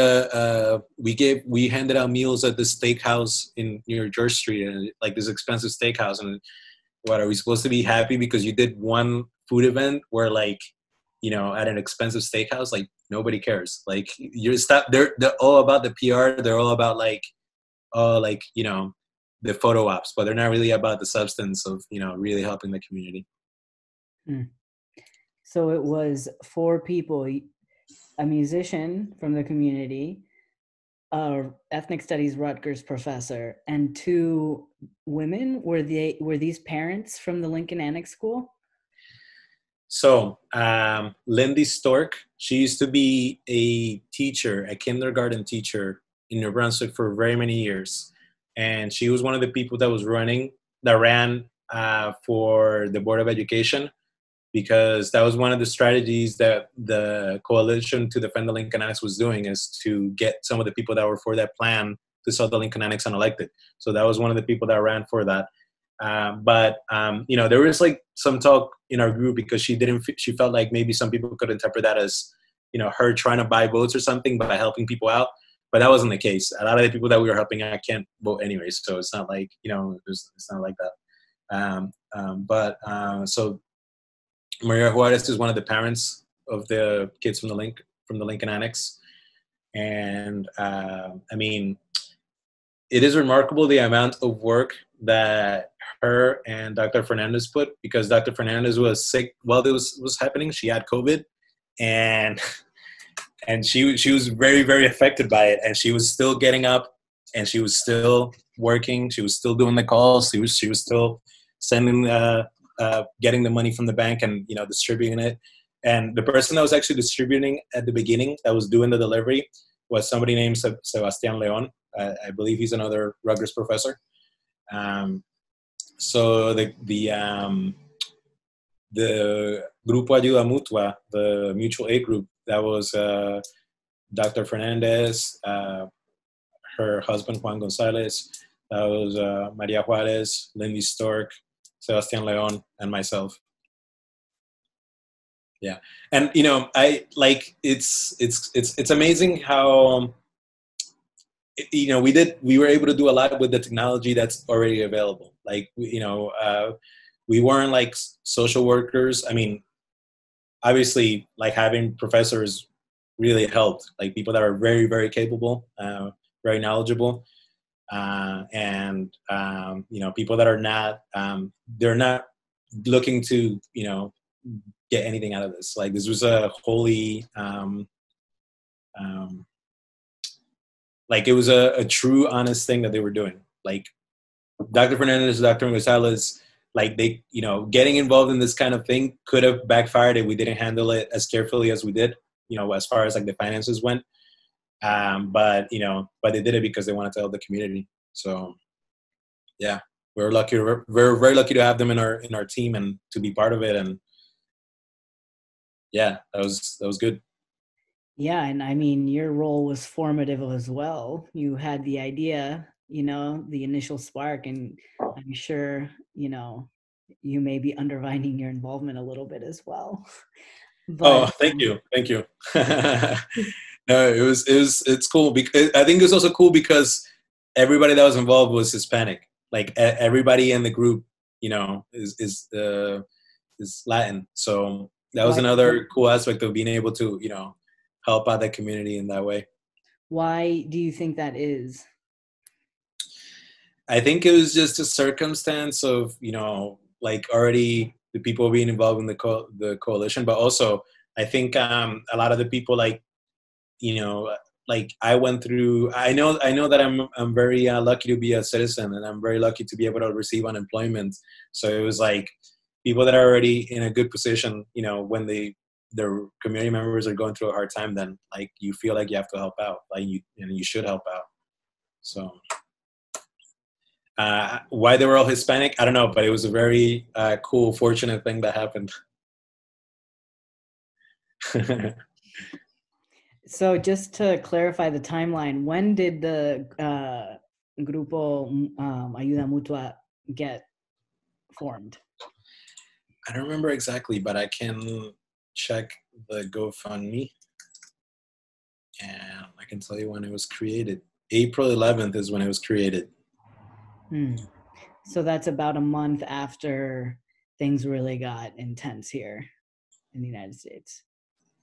we handed out meals at the steakhouse in near George Street, and like this expensive steakhouse. And what, are we supposed to be happy because you did one food event where like, you know, at an expensive steakhouse? Like nobody cares. Like you're stop. They're all about the PR. They're all about like, all like, the photo ops, but they're not really about the substance of, really helping the community. So it was 4 people, a musician from the community, a ethnic studies Rutgers professor, and 2 women. Were these parents from the Lincoln Annex School? So Lindy Stork, she used to be a teacher, a kindergarten teacher in New Brunswick for very many years. And she was one of the people that ran for the Board of Education, because that was one of the strategies that the Coalition to Defend the Lincoln Annex was doing, is to get some of the people that were for that plan to sell the Lincoln Annex unelected. So that was one of the people that ran for that. But there was like some talk in our group, because she felt like maybe some people could interpret that as, her trying to buy votes or something by helping people out. But that wasn't the case. A lot of the people that we were helping out can't vote anyway. So it's not like, it's not like that. So Maria Juarez is one of the parents of the kids from the Lincoln Annex. And it is remarkable the amount of work that her and Dr. Fernandez put, because Dr. Fernandez was sick while this was happening. She had COVID, and she was very, very affected by it. And she was still getting up, and she was still working. She was still doing the calls. She was still sending, getting the money from the bank and, distributing it. And the person that was actually distributing at the beginning, that was doing the delivery, was somebody named Sebastian Leon. I believe he's another Rutgers professor. So the Grupo Ayuda Mutua, the mutual aid group, that was Dr. Fernandez, her husband Juan Gonzalez, that was Maria Juarez, Lindy Stork, Sebastian Leon, and myself. Yeah, and I like it's amazing how we were able to do a lot with the technology that's already available. Like we weren't like social workers. I mean, obviously, like having professors really helped. Like people that are very, very capable, very knowledgeable, and people that are not they're not looking to get anything out of this. Like this was a wholly like it was a true, honest thing that they were doing. Like Dr. Fernandez, Dr. Gonzalez, like they, getting involved in this kind of thing could have backfired if we didn't handle it as carefully as we did, as far as like the finances went. But they did it because they wanted to help the community. So yeah, we're lucky. We're very lucky to have them in our team and to be part of it. And yeah, that was good. Yeah, and I mean, your role was formative as well. You had the idea, the initial spark, and I'm sure, you may be undermining your involvement a little bit as well. But, thank you. No, it's cool because I think it's also cool because everybody that was involved was Hispanic. Like everybody in the group, is Latin. So that was another cool aspect of being able to, help out the community in that way. Why do you think that is? I think it was just a circumstance of, like already the people being involved in the coalition, but also I think a lot of the people like I went through. I know that I'm very lucky to be a citizen, and I'm very lucky to be able to receive unemployment. So it was like people that are already in a good position, when their community members are going through a hard time, then like you feel like you have to help out, like you should help out. So why they were all Hispanic, I don't know, but it was a very cool, fortunate thing that happened. So just to clarify the timeline, when did the Grupo Ayuda Mutua get formed? I don't remember exactly, but I can check the GoFundMe and I can tell you when it was created. April 11th is when it was created. So that's about a month after things really got intense here in the United States.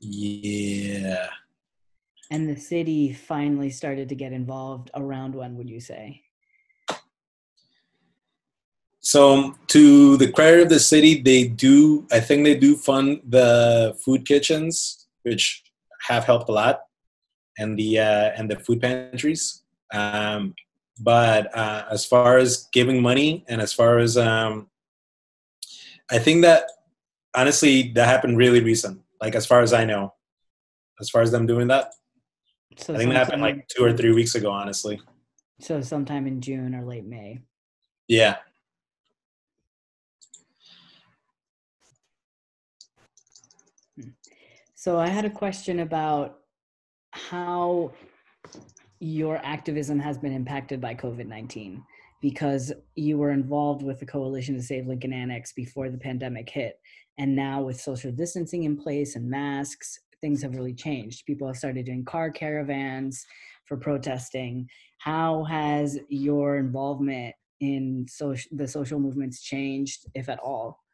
Yeah. And the city finally started to get involved around when, would you say? So to the credit of the city, I think they do fund the food kitchens, which have helped a lot, and the food pantries. Um, but as far as giving money, and as far as I think that honestly that happened really recent. Like as far as I know, as far as them doing that, So I think that happened sometime, like 2 or 3 weeks ago. Honestly, so sometime in June or late May. yeah. So I had a question about how your activism has been impacted by COVID-19, because you were involved with the Coalition to Save Lincoln Annex before the pandemic hit. And now with social distancing in place and masks, things have really changed. People have started doing car caravans for protesting. How has your involvement in the social movements changed, if at all?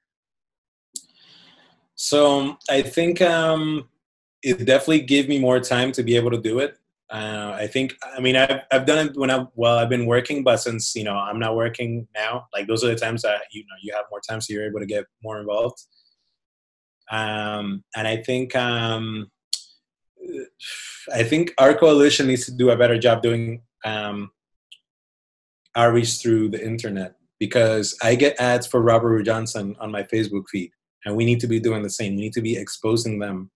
So I think it definitely gave me more time to be able to do it. I think, I mean, I've done it while I've been working, but since, I'm not working now, like those are the times that, you have more time, so you're able to get more involved. And I think our coalition needs to do a better job doing outreach through the internet, because I get ads for Robert Johnson on my Facebook feed, and we need to be doing the same. We need to be exposing them,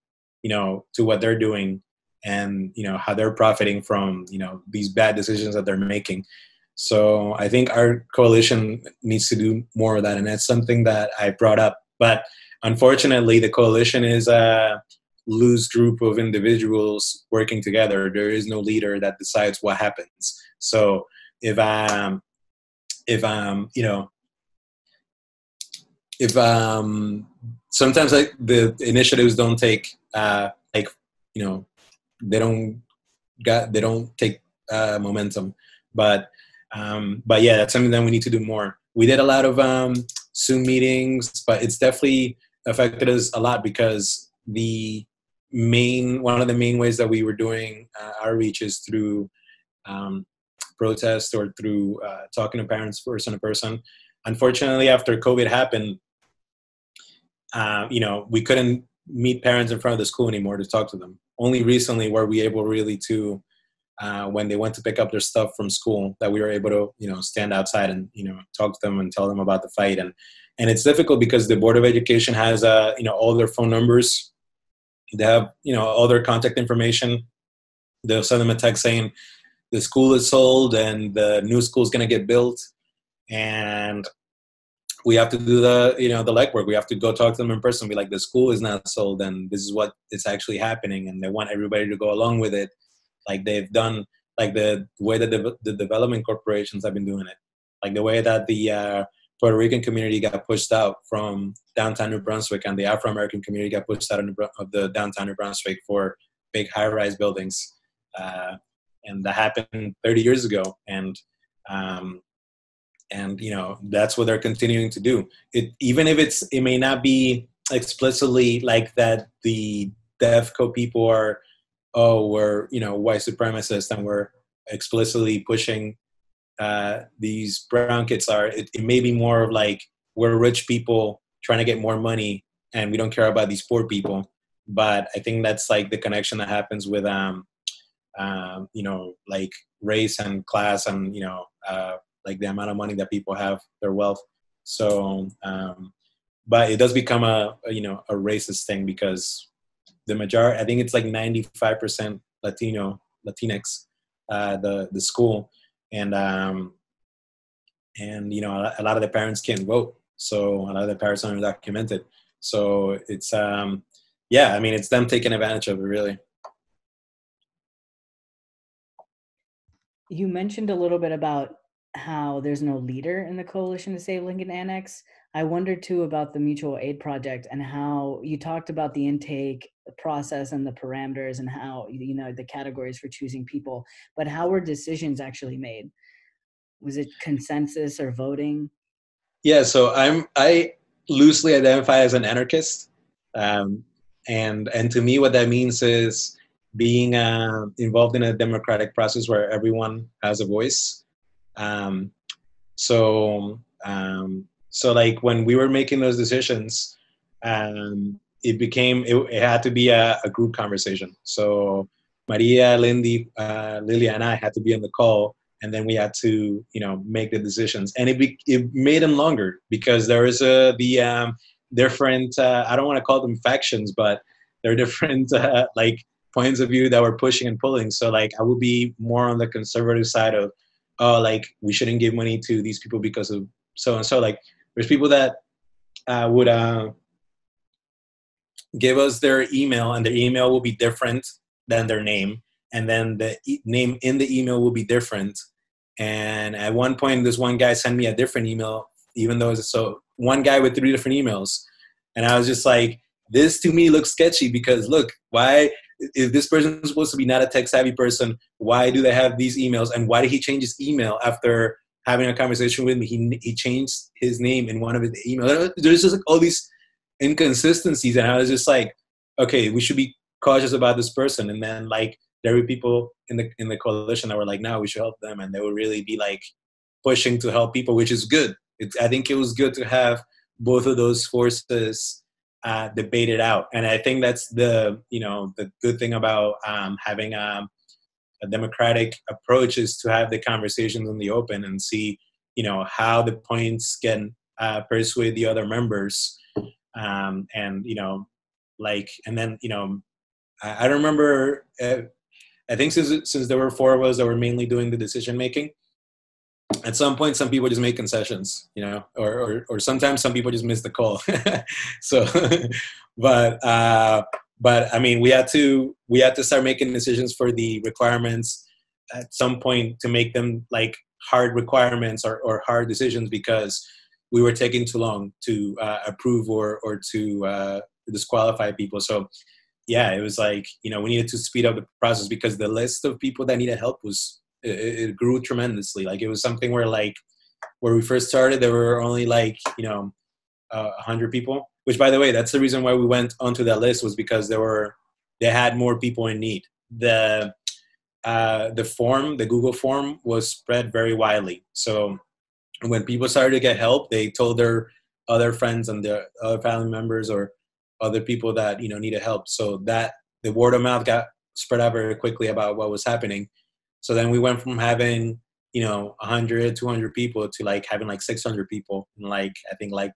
to what they're doing, and how they're profiting from these bad decisions that they're making. So I think our coalition needs to do more of that, and that's something that I brought up. But unfortunately, the coalition is a loose group of individuals working together. There is no leader that decides what happens. So if if if sometimes like the initiatives don't take you know they don't take momentum, but yeah, that's something that we need to do more. We did a lot of Zoom meetings, but it's definitely affected us a lot, because one of the main ways that we were doing outreach is through protest, or through talking to parents person to person. Unfortunately, after COVID happened, we couldn't meet parents in front of the school anymore to talk to them. Only recently were we able really to, when they went to pick up their stuff from school, that we were able to, stand outside and, talk to them and tell them about the fight. And it's difficult because the Board of Education has, all their phone numbers. They have, all their contact information. They'll send them a text saying the school is sold and the new school is going to get built. And we have to do the legwork. We have to go talk to them in person, be like, the school is not sold and this is what is actually happening. And they want everybody to go along with it. Like they've done, like the way that the development corporations have been doing it. Like the way that the Puerto Rican community got pushed out from downtown New Brunswick, and the Afro-American community got pushed out of the downtown New Brunswick for big high-rise buildings. And that happened 30 years ago. And that's what they're continuing to do. Even if it may not be explicitly like that, the DEFCO people are, we're white supremacists and we're explicitly pushing these brown kids. It may be more of like, we're rich people trying to get more money and we don't care about these poor people. But I think that's like the connection that happens with like race and class, and like the amount of money that people have, their wealth. So but it does become a racist thing, because the majority, I think it's like 95% Latinx, the school, and a lot of the parents can't vote, so a lot of the parents are undocumented. So it's it's them taking advantage of it, really. You mentioned a little bit about how there's no leader in the Coalition to Save Lincoln Annex. I wondered too about the mutual aid project, and how you talked about the intake process and the parameters, and how the categories for choosing people, but how were decisions actually made? Was it consensus or voting? Yeah, so I loosely identify as an anarchist, and to me what that means is being involved in a democratic process where everyone has a voice. Um, so so like when we were making those decisions, it had to be a group conversation. So Maria, Lindy, Lilia, and I had to be on the call, and then we had to, make the decisions. And it made them longer because there is the different, I don't want to call them factions, but there are different like points of view that were pushing and pulling. So like I would be more on the conservative side of, oh, like we shouldn't give money to these people because of so and so. Like there's people that would give us their email, and their email will be different than their name, and then the name in the email will be different. And at one point, this one guy sent me a different email, even though it's so one guy with 3 different emails, and I was just like, this to me looks sketchy because look, why is this person supposed to be not a tech savvy person? Why do they have these emails? And why did he change his email after having a conversation with me? He changed his name in one of his emails. There's just like all these inconsistencies, and I was just like, okay, we should be cautious about this person. And then like there were people in the coalition that were like, no, we should help them, and they would really be like pushing to help people, which is good. I think it was good to have both of those forces debated out, and I think that's the good thing about having a democratic approach is to have the conversations in the open and see how the points can persuade the other members. And like, and then I don't remember. I think since there were 4 of us that were mainly doing the decision making, at some point some people just make concessions, or sometimes some people just miss the call. So, but I mean, we had to start making decisions for the requirements at some point to make them like hard requirements or hard decisions because we were taking too long to approve or to disqualify people. So yeah, it was like, we needed to speed up the process because the list of people that needed help it grew tremendously. Like it was something where we first started, there were only like, 100 people, which by the way, that's the reason why we went onto that list, was because they had more people in need. The Google form was spread very widely. So when people started to get help, they told their other friends and their other family members or other people that, needed help. So that the word of mouth got spread out very quickly about what was happening. So then we went from having, 100, 200 people to like having like 600 people in like, I think like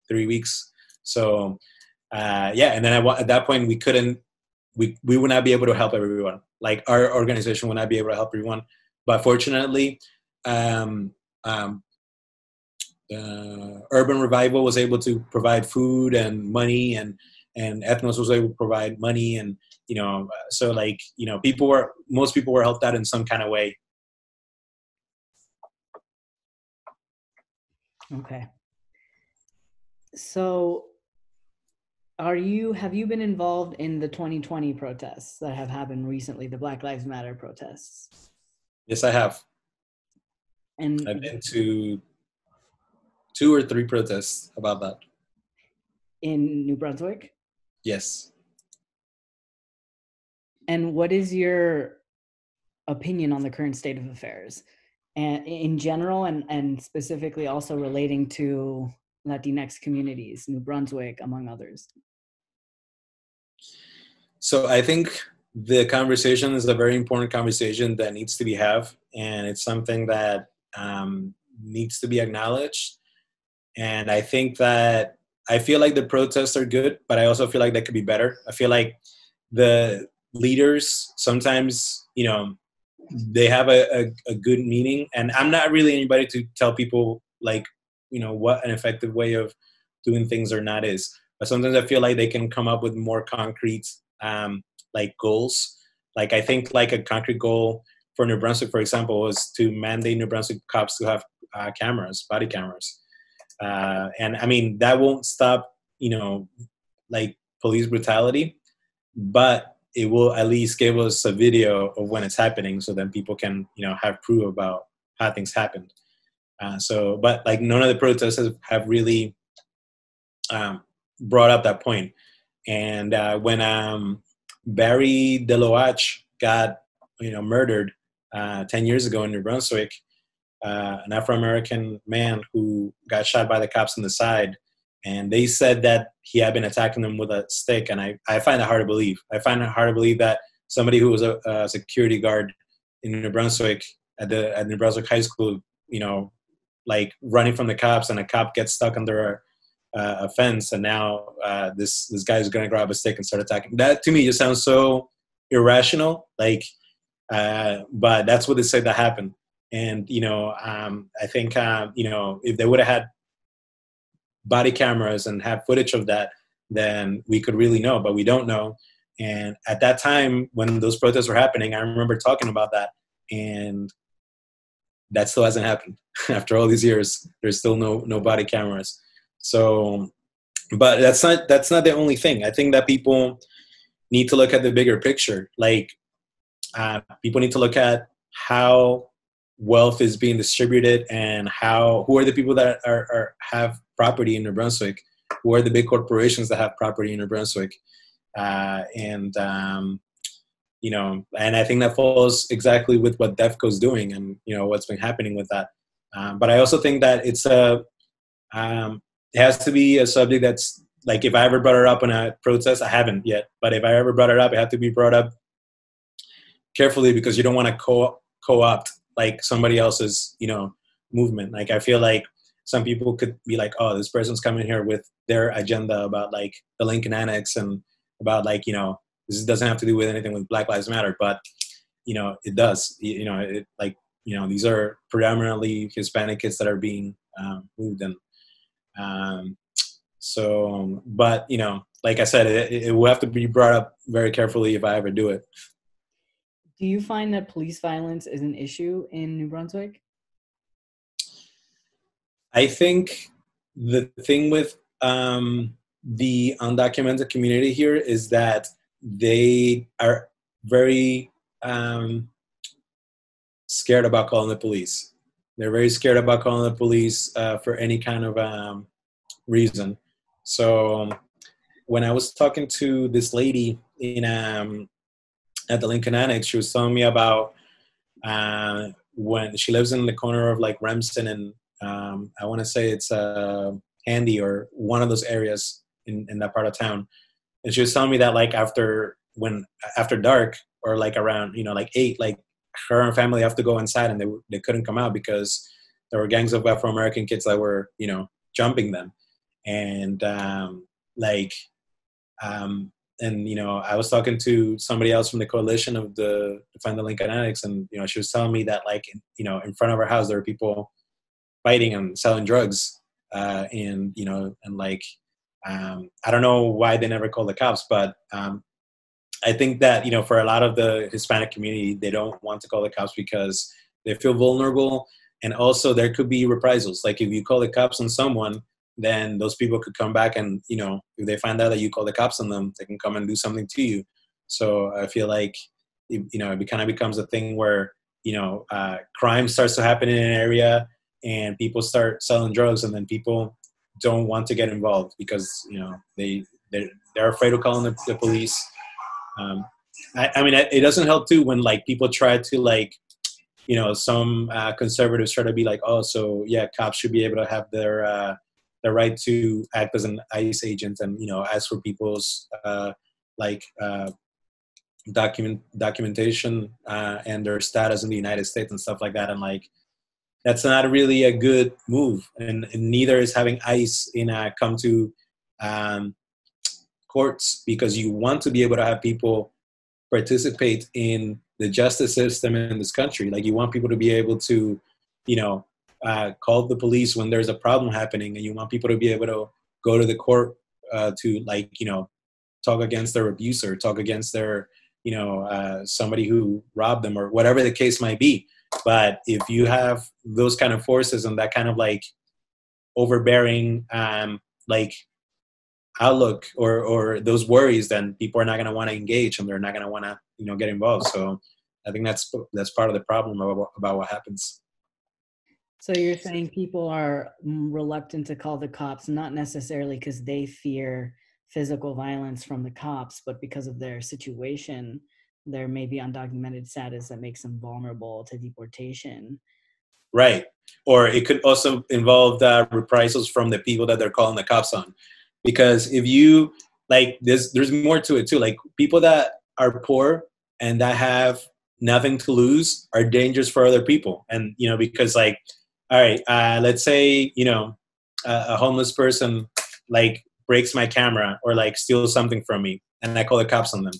3 weeks. So, yeah. And then at that point we would not be able to help everyone. Like our organization would not be able to help everyone. But fortunately, Urban Revival was able to provide food and money, and Ethnos was able to provide money, and so like most people were helped out in some kind of way. Okay. So have you been involved in the 2020 protests that have happened recently, the Black Lives Matter protests? Yes, I have. And I've been to 2 or 3 protests about that. In New Brunswick? Yes. And what is your opinion on the current state of affairs, and in general, and specifically also relating to Latinx communities, New Brunswick, among others? So I think the conversation is a very important conversation that needs to be had, and it's something that needs to be acknowledged. And I think that I feel like the protests are good, but I also feel like they could be better. I feel like the leaders sometimes, they have a good meaning, and I'm not really anybody to tell people like, what an effective way of doing things or not is. But sometimes I feel like they can come up with more concrete like goals. Like I think like a concrete goal for New Brunswick, for example, was to mandate New Brunswick cops to have body cameras. And I mean, that won't stop, like police brutality, but it will at least give us a video of when it's happening, so then people can, have proof about how things happened. But like none of the protesters have really brought up that point. And when Barry Deloach got, murdered 10 years ago in New Brunswick, an Afro-American man who got shot by the cops on the side. And they said that he had been attacking them with a stick. And I find it hard to believe. I find it hard to believe that somebody who was a security guard in New Brunswick at New Brunswick High School, like running from the cops, and a cop gets stuck under a fence, and now this guy is going to grab a stick and start attacking. That to me just sounds so irrational. Like, but that's what they said that happened. And I think if they would have had body cameras and have footage of that, then we could really know. But we don't know. And at that time, when those protests were happening, I remember talking about that, and that still hasn't happened. After all these years, there's still no body cameras. So, but that's not the only thing. I think that people need to look at the bigger picture. Like, people need to look at how wealth is being distributed, and who are the people that have property in New Brunswick, who are the big corporations that have property in New Brunswick, and I think that falls exactly with what DEFCO's doing, and what's been happening with that. But I also think that it has to be a subject that's like, if I ever brought it up in a protest, I haven't yet, but if I ever brought it up, it had to be brought up carefully, because you don't want to co-opt like somebody else's movement. Like, I feel like some people could be like, oh, this person's coming here with their agenda about like the Lincoln Annex, and about like this doesn't have to do with anything with Black Lives Matter, but it does. These are predominantly Hispanic kids that are being moved, and but like I said, it will have to be brought up very carefully if I ever do it. Do you find that police violence is an issue in New Brunswick? I think the thing with the undocumented community here is that they are very scared about calling the police. They're very scared about calling the police for any kind of reason. So when I was talking to this lady at the Lincoln Annex, she was telling me about when she lives in the corner of like Remsen and I want to say it's Handy, or one of those areas in that part of town. And she was telling me that like after dark, or like around like 8, like her and family have to go inside, and they couldn't come out because there were gangs of Afro-American kids that were jumping them. And I was talking to somebody else from the coalition of the Defend the Lincoln Annex, and she was telling me that like in front of her house there were people fighting and selling drugs, I don't know why they never call the cops, but I think that for a lot of the Hispanic community, they don't want to call the cops because they feel vulnerable, and also there could be reprisals. Like if you call the cops on someone, then those people could come back, and if they find out that you call the cops on them, they can come and do something to you. So I feel like it kind of becomes a thing where crime starts to happen in an area, and people start selling drugs, and then people don't want to get involved because they're afraid of calling the police. I mean, it doesn't help too when like people try to like some conservatives try to be like, oh, so yeah, cops should be able to have their right to act as an ICE agent, and ask for people's documentation and their status in the United States and stuff like that. And like that's not really a good move, and neither is having ICE come to courts, because you want to be able to have people participate in the justice system in this country. Like you want people to be able to call the police when there's a problem happening, and you want people to be able to go to the court to talk against their abuser, talk against their somebody who robbed them, or whatever the case might be. But if you have those kind of forces and that kind of like overbearing outlook or those worries, then people are not going to want to engage, and they're not going to want to get involved. So I think that's part of the problem about what happens. So you're saying people are reluctant to call the cops, not necessarily because they fear physical violence from the cops, but because of their situation, their maybe undocumented status that makes them vulnerable to deportation. Right. Or it could also involve reprisals from the people that they're calling the cops on. Because if you, like, there's more to it too. Like, people that are poor and that have nothing to lose are dangerous for other people. And, you know, because, like, all right, let's say, you know, a homeless person, like, breaks my camera or, like, steals something from me, and I call the cops on them.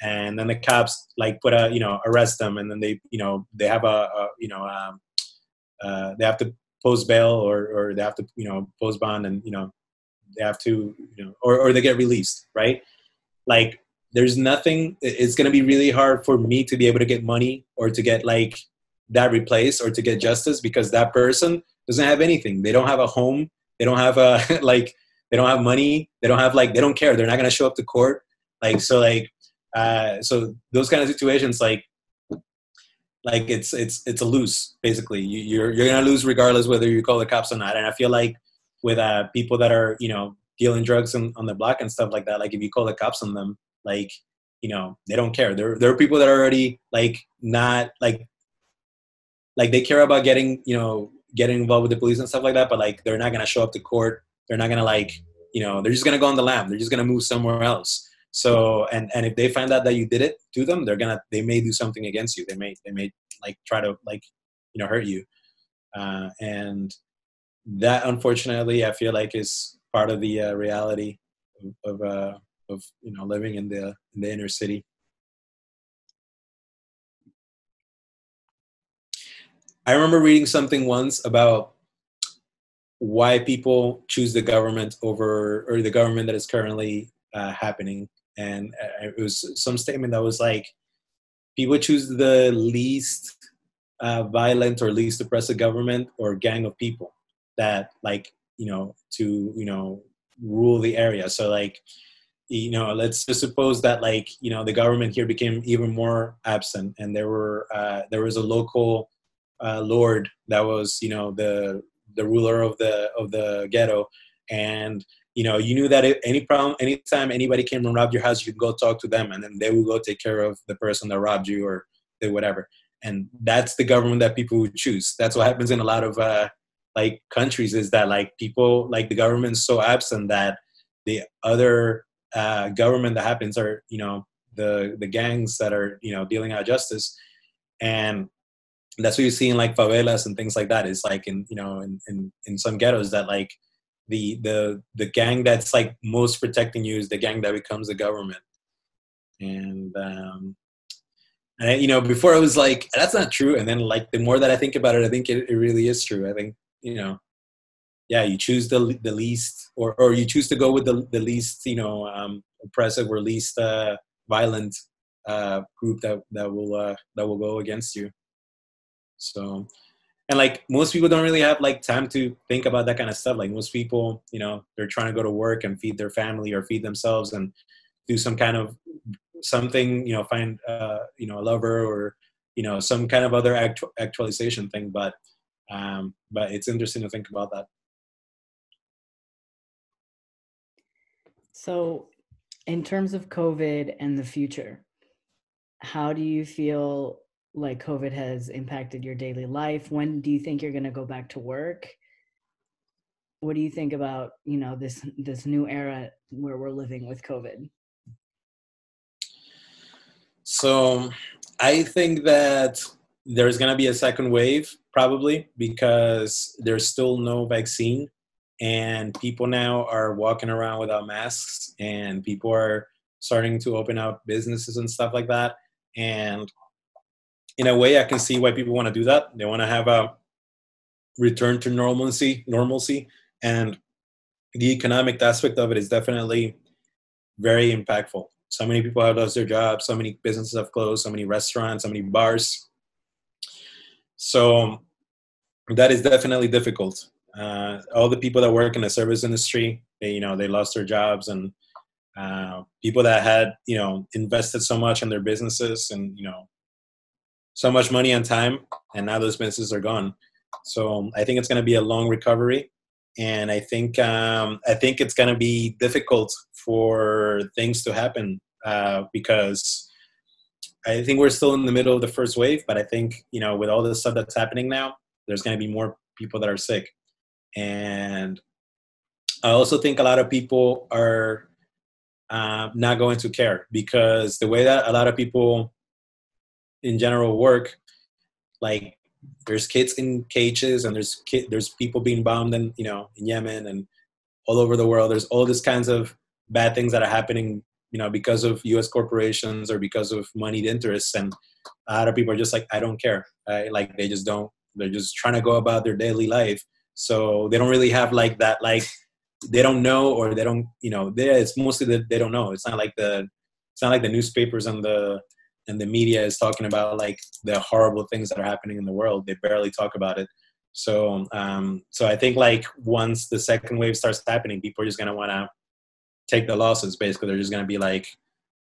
And then the cops, like, arrest them, and then they, you know, they have they have to post bail, or they have to, you know, post bond, and, you know, they have to, you know, or they get released, right? Like, there's nothing, it's going to be really hard for me to be able to get money or to get, like, that replaced or to get justice, because that person doesn't have anything. They don't have a home. They don't have a, like, they don't have money. They don't have, like, they don't care. They're not going to show up to court. Like, so, like, so those kind of situations, like it's a lose, basically. You're gonna lose regardless whether you call the cops or not. And I feel like with people that are, you know, dealing drugs on the block and stuff like that, like, if you call the cops on them, like, you know, they don't care. There are people that are already, like, not like they care about getting involved with the police and stuff like that, but, like, they're not gonna show up to court. They're not gonna, like, you know, they're just gonna go on the lam. They're just gonna move somewhere else. So, and if they find out that you did it to them, they may do something against you. They may like try to, like, you know, hurt you. And that, unfortunately, I feel like is part of the reality of you know, living in the inner city. I remember reading something once about why people choose the government or the government that is currently happening. And it was some statement that was like, people choose the least violent or least oppressive government or gang of people that, like, you know, to, you know, rule the area. So, like, you know, let's just suppose that, like, you know, the government here became even more absent, and there was a local lord that was, you know, the ruler of the ghetto. And, you know, you knew that if any problem, anytime anybody came and robbed your house, you could go talk to them, and then they would go take care of the person that robbed you, or did whatever. And that's the government that people would choose. That's what happens in a lot of like, countries, is that, like, people, like, the government's so absent that the other government that happens are, you know, the gangs that are, you know, dealing out justice. And that's what you see in, like, favelas and things like that. Is like, in, you know, in some ghettos, that, like, the gang that's, like, most protecting you is the gang that becomes the government. And you know, before I was like, that's not true. And then, like, the more that I think about it, I think it really is true. I think, you know, yeah, you choose the least, or you choose to go with the least, you know, oppressive or least violent group that will go against you. So, and, like, most people don't really have, like, time to think about that kind of stuff. Like, most people, you know, they're trying to go to work and feed their family or feed themselves and do some kind of something, you know, find you know, a lover, or, you know, some kind of other actualization thing. But it's interesting to think about that. So, in terms of COVID and the future, how do you feel like COVID has impacted your daily life? When do you think you're going to go back to work? What do you think about, you know, this new era where we're living with COVID? So I think that there's going to be a second wave, probably, because there's still no vaccine, and people now are walking around without masks, and people are starting to open up businesses and stuff like that. And in a way, I can see why people want to do that. They want to have a return to normalcy, and the economic aspect of it is definitely very impactful. So many people have lost their jobs. So many businesses have closed. So many restaurants. So many bars. So that is definitely difficult. All the people that work in the service industry, they lost their jobs, and people that had, invested so much in their businesses and, so much money and time, and now those businesses are gone. So I think it's going to be a long recovery. And I think it's going to be difficult for things to happen because I think we're still in the middle of the first wave, but I think, you know, with all this stuff that's happening now, there's going to be more people that are sick. And I also think a lot of people are not going to care, because the way that a lot of people in general work, like there's kids in cages, and there's people being bombed in, you know, in Yemen and all over the world. There's all these kinds of bad things that are happening, you know, because of U.S. corporations or because of moneyed interests. And a lot of people are just like, I don't care. Like they just don't. They're just trying to go about their daily life. So they don't really have like that, like they don't know, or they don't, you know, it's mostly that they don't know. It's not like the newspapers and the media is talking about like the horrible things that are happening in the world. They barely talk about it. So so I think like once the second wave starts happening, people are just gonna want to take the losses. Basically, they're just gonna be like,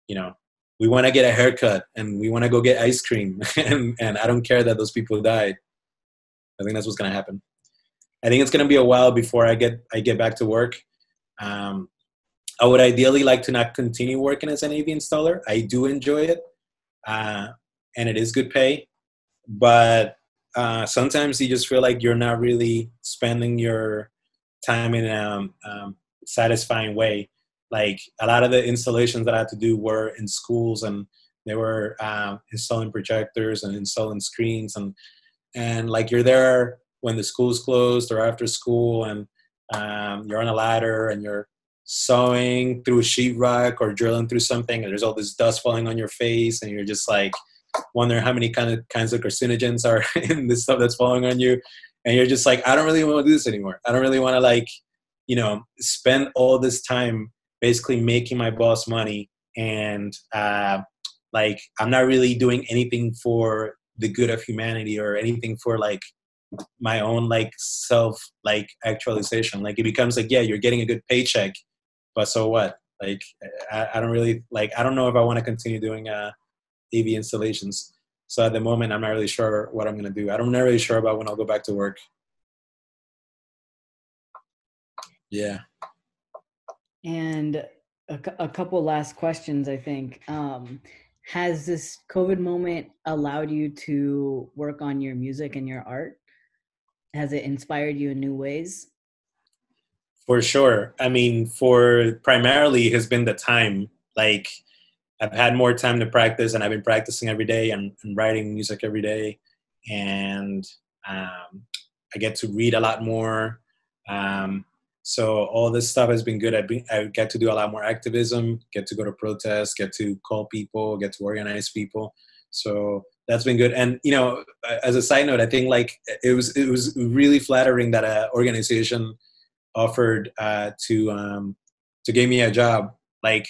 you know, we want to get a haircut and we want to go get ice cream, and I don't care that those people died. I think that's what's gonna happen. I think it's gonna be a while before I get back to work. I would ideally like to not continue working as an AV installer. I do enjoy it, and it is good pay, but sometimes you just feel like you're not really spending your time in a satisfying way. Like a lot of the installations that I had to do were in schools, and they were installing projectors and installing screens, and like you're there when the school's closed or after school, and you're on a ladder and you're sawing through a sheetrock or drilling through something, and there's all this dust falling on your face, and you're just like wondering how many kinds of carcinogens are in this stuff that's falling on you, and you're just like, I don't really want to do this anymore. I don't really want to, like, you know, spend all this time basically making my boss money, and like I'm not really doing anything for the good of humanity or anything for like my own like self like actualization. Like it becomes like, yeah, you're getting a good paycheck, but so what? Like I don't really like, I don't know if I want to continue doing AV installations. So at the moment, I'm not really sure what I'm going to do. I'm not really sure about when I'll go back to work. Yeah. And a couple last questions, I think. Has this COVID moment allowed you to work on your music and your art? Has it inspired you in new ways? For sure. I mean, for primarily has been the time. Like I've had more time to practice, and I've been practicing every day and writing music every day. And I get to read a lot more. So all this stuff has been good. I get to do a lot more activism, get to go to protests, get to call people, get to organize people. So that's been good. And, you know, as a side note, I think like it was really flattering that an organization offered to give me a job. Like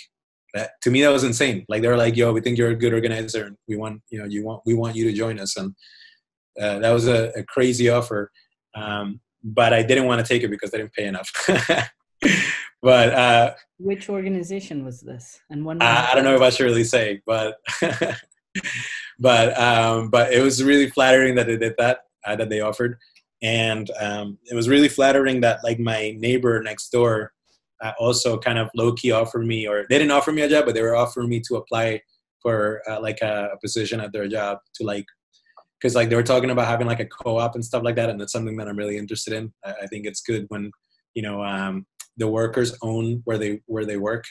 that, to me, that was insane. Like they were like, yo, we think you're a good organizer, and we want you to join us. And that was a crazy offer. But I didn't want to take it because they didn't pay enough. But which organization was this? And when? I don't know if I should really say, but but it was really flattering that they did that, that they offered, and it was really flattering that like my neighbor next door also kind of low key offered me, or they didn't offer me a job, but they were offering me to apply for like a position at their job to like. Because like they were talking about having like a co-op and stuff like that, and that's something that I'm really interested in. I think it's good when, you know, the workers own where they work.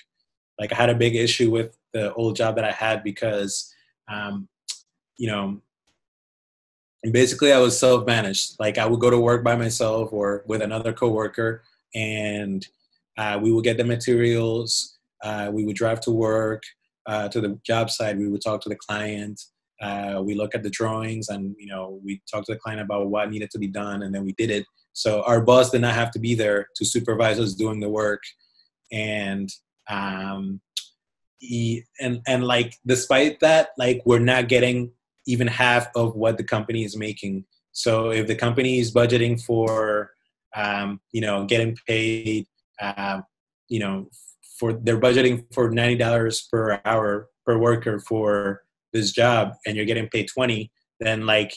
Like I had a big issue with the old job that I had because, you know, basically I was self-managed. Like I would go to work by myself or with another coworker, and we would get the materials. We would drive to work, to the job site. We would talk to the client. We look at the drawings, and, you know, we talk to the client about what needed to be done, and then we did it. So our boss did not have to be there to supervise us doing the work. And like, despite that, like we're not getting even half of what the company is making. So if the company is budgeting for, you know, getting paid, you know, they're budgeting for $90 per hour per worker for this job, and you're getting paid 20, then like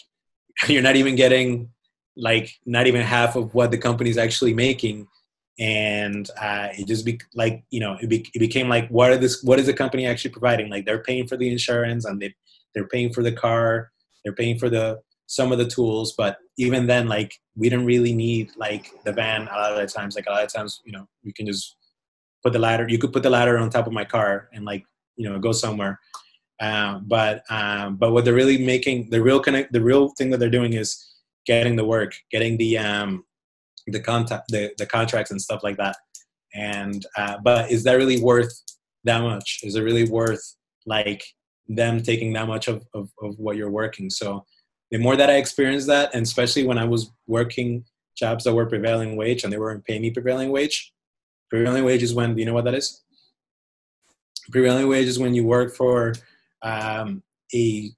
you're not even getting like not even half of what the company's actually making. And it just like, you know, it became like, what is the company actually providing? Like they're paying for the insurance, and they're paying for the car, they're paying for some of the tools, but even then, like, we didn't really need like the van a lot of the times. Like a lot of times, you can just put the ladder. You could put the ladder on top of my car and like, go somewhere. But what they're really making, the real thing that they're doing is getting the work, getting the contracts and stuff like that. And but is that really worth that much? Is it really worth like them taking that much of what you're working? So the more that I experienced that, and especially when I was working jobs that were prevailing wage and they weren't paying me prevailing wage. Prevailing wage is when, do you know what that is? Prevailing wage is when you work for a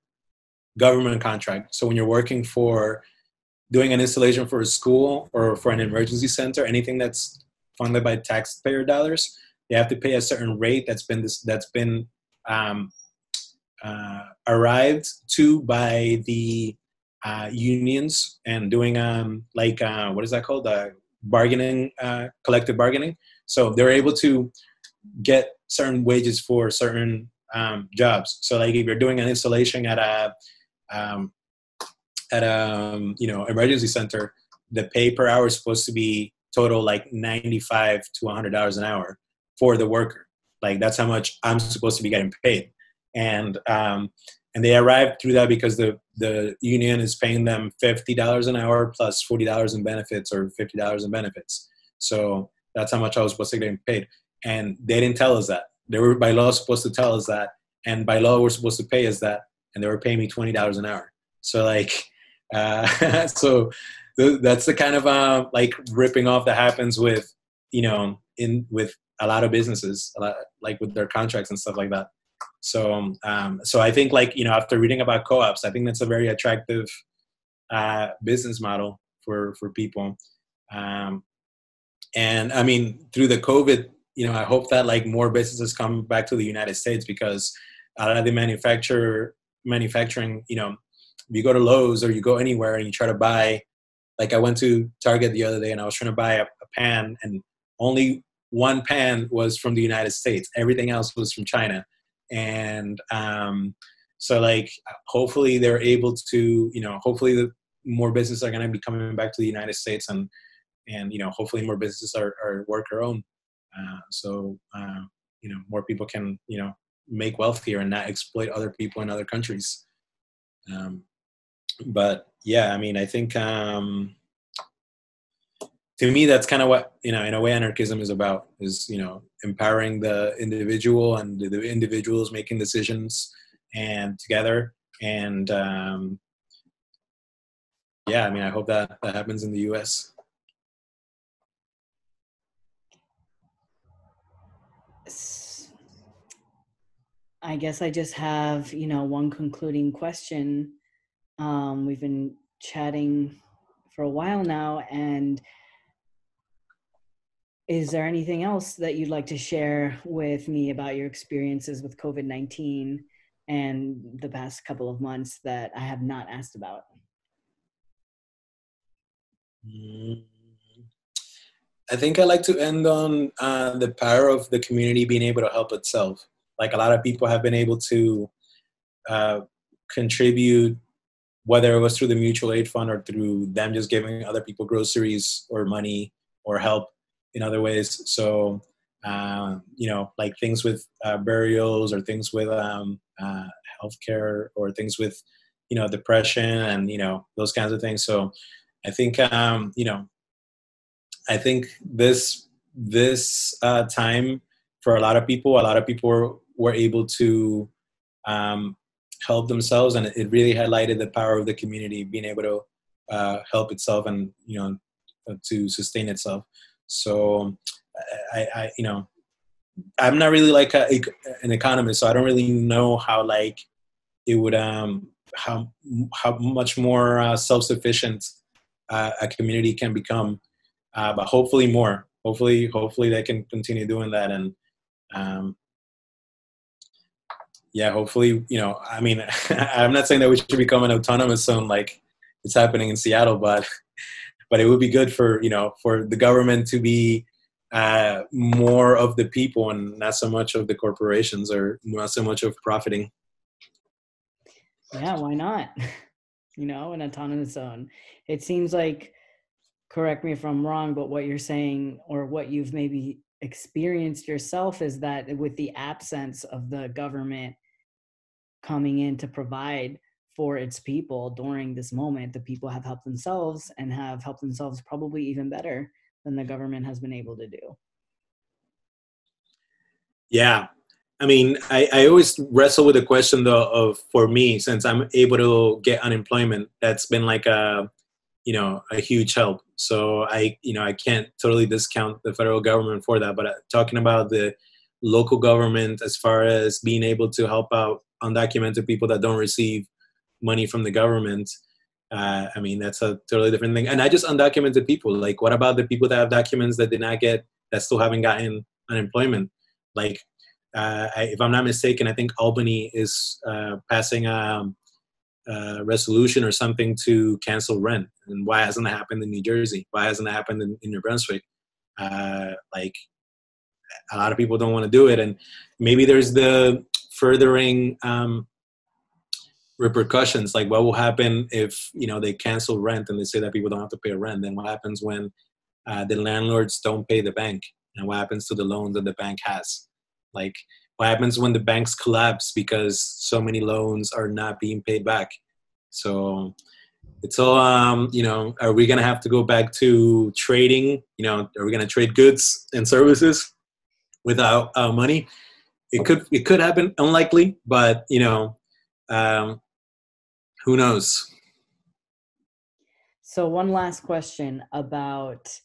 government contract. So when you're working for doing an installation for a school or for an emergency center, anything that's funded by taxpayer dollars, you have to pay a certain rate that's been arrived to by the unions, and doing what is that called? Bargaining, collective bargaining. So they're able to get certain wages for certain jobs. So like if you're doing an installation at a emergency center, the pay per hour is supposed to be total like $95 to $100 an hour for the worker. Like that's how much I'm supposed to be getting paid. And they arrived through that because the union is paying them $50 an hour plus $40 in benefits, or $50 in benefits. So that's how much I was supposed to get paid. And they didn't tell us that. They were by law supposed to tell us that. And by law, we're supposed to pay us that. And they were paying me $20 an hour. So like, so that's the kind of like ripping off that happens with, with a lot of businesses, like with their contracts and stuff like that. So, so I think like, after reading about co-ops, I think that's a very attractive business model for people. And I mean, through the COVID, I hope that like more businesses come back to the United States, because a lot of the manufacturing, if you go to Lowe's or you go anywhere and you try to buy, like I went to Target the other day and I was trying to buy a pan, and only one pan was from the United States. Everything else was from China. And so like, hopefully they're able to, hopefully the more businesses are going to be coming back to the United States, and hopefully more businesses are worker owned. So more people can, make wealth here and not exploit other people in other countries. But yeah, I mean, I think, to me, that's kind of what, in a way anarchism is about, is, empowering the individual and the individuals making decisions and together. And yeah, I mean, I hope that happens in the US. I guess I just have, one concluding question. We've been chatting for a while now, and is there anything else that you'd like to share with me about your experiences with COVID-19 and the past couple of months that I have not asked about? I think I like to end on the power of the community being able to help itself. Like a lot of people have been able to contribute, whether it was through the mutual aid fund or through them just giving other people groceries or money or help in other ways. So, like things with burials, or things with healthcare, or things with, depression and, those kinds of things. So I think, I think this time for a lot of people were able to help themselves, and it really highlighted the power of the community being able to help itself and, to sustain itself. So I I'm not really like an economist, so I don't really know how like it would how much more self-sufficient a community can become, but hopefully more. Hopefully they can continue doing that, and yeah, hopefully, I mean, I'm not saying that we should become an autonomous zone like it's happening in Seattle, but it would be good for, for the government to be more of the people and not so much of the corporations, or not so much of profiting. Yeah, why not? An autonomous zone. It seems like, correct me if I'm wrong, but what you're saying, or what you've maybe experienced yourself, is that with the absence of the government coming in to provide for its people during this moment, the people have helped themselves, and have helped themselves probably even better than the government has been able to do. Yeah. I mean, I always wrestle with the question though of, for me, since I'm able to get unemployment, that's been like a huge help. So I can't totally discount the federal government for that. But talking about the local government, as far as being able to help out undocumented people that don't receive money from the government, I mean, that's a totally different thing. And not just undocumented people. Like, what about the people that have documents that did not get, that still haven't gotten unemployment? Like, if I'm not mistaken, I think Albany is passing resolution or something to cancel rent. And why hasn't it happened in New Jersey? Why hasn't it happened in New Brunswick? Like, a lot of people don't want to do it. And maybe there's the furthering repercussions. Like, what will happen if, they cancel rent and they say that people don't have to pay rent? Then what happens when the landlords don't pay the bank? And what happens to the loans that the bank has? Like, what happens when the banks collapse because so many loans are not being paid back? So it's all, are we going to have to go back to trading? Are we going to trade goods and services without money? It could happen, unlikely, but, um, who knows? So one last question about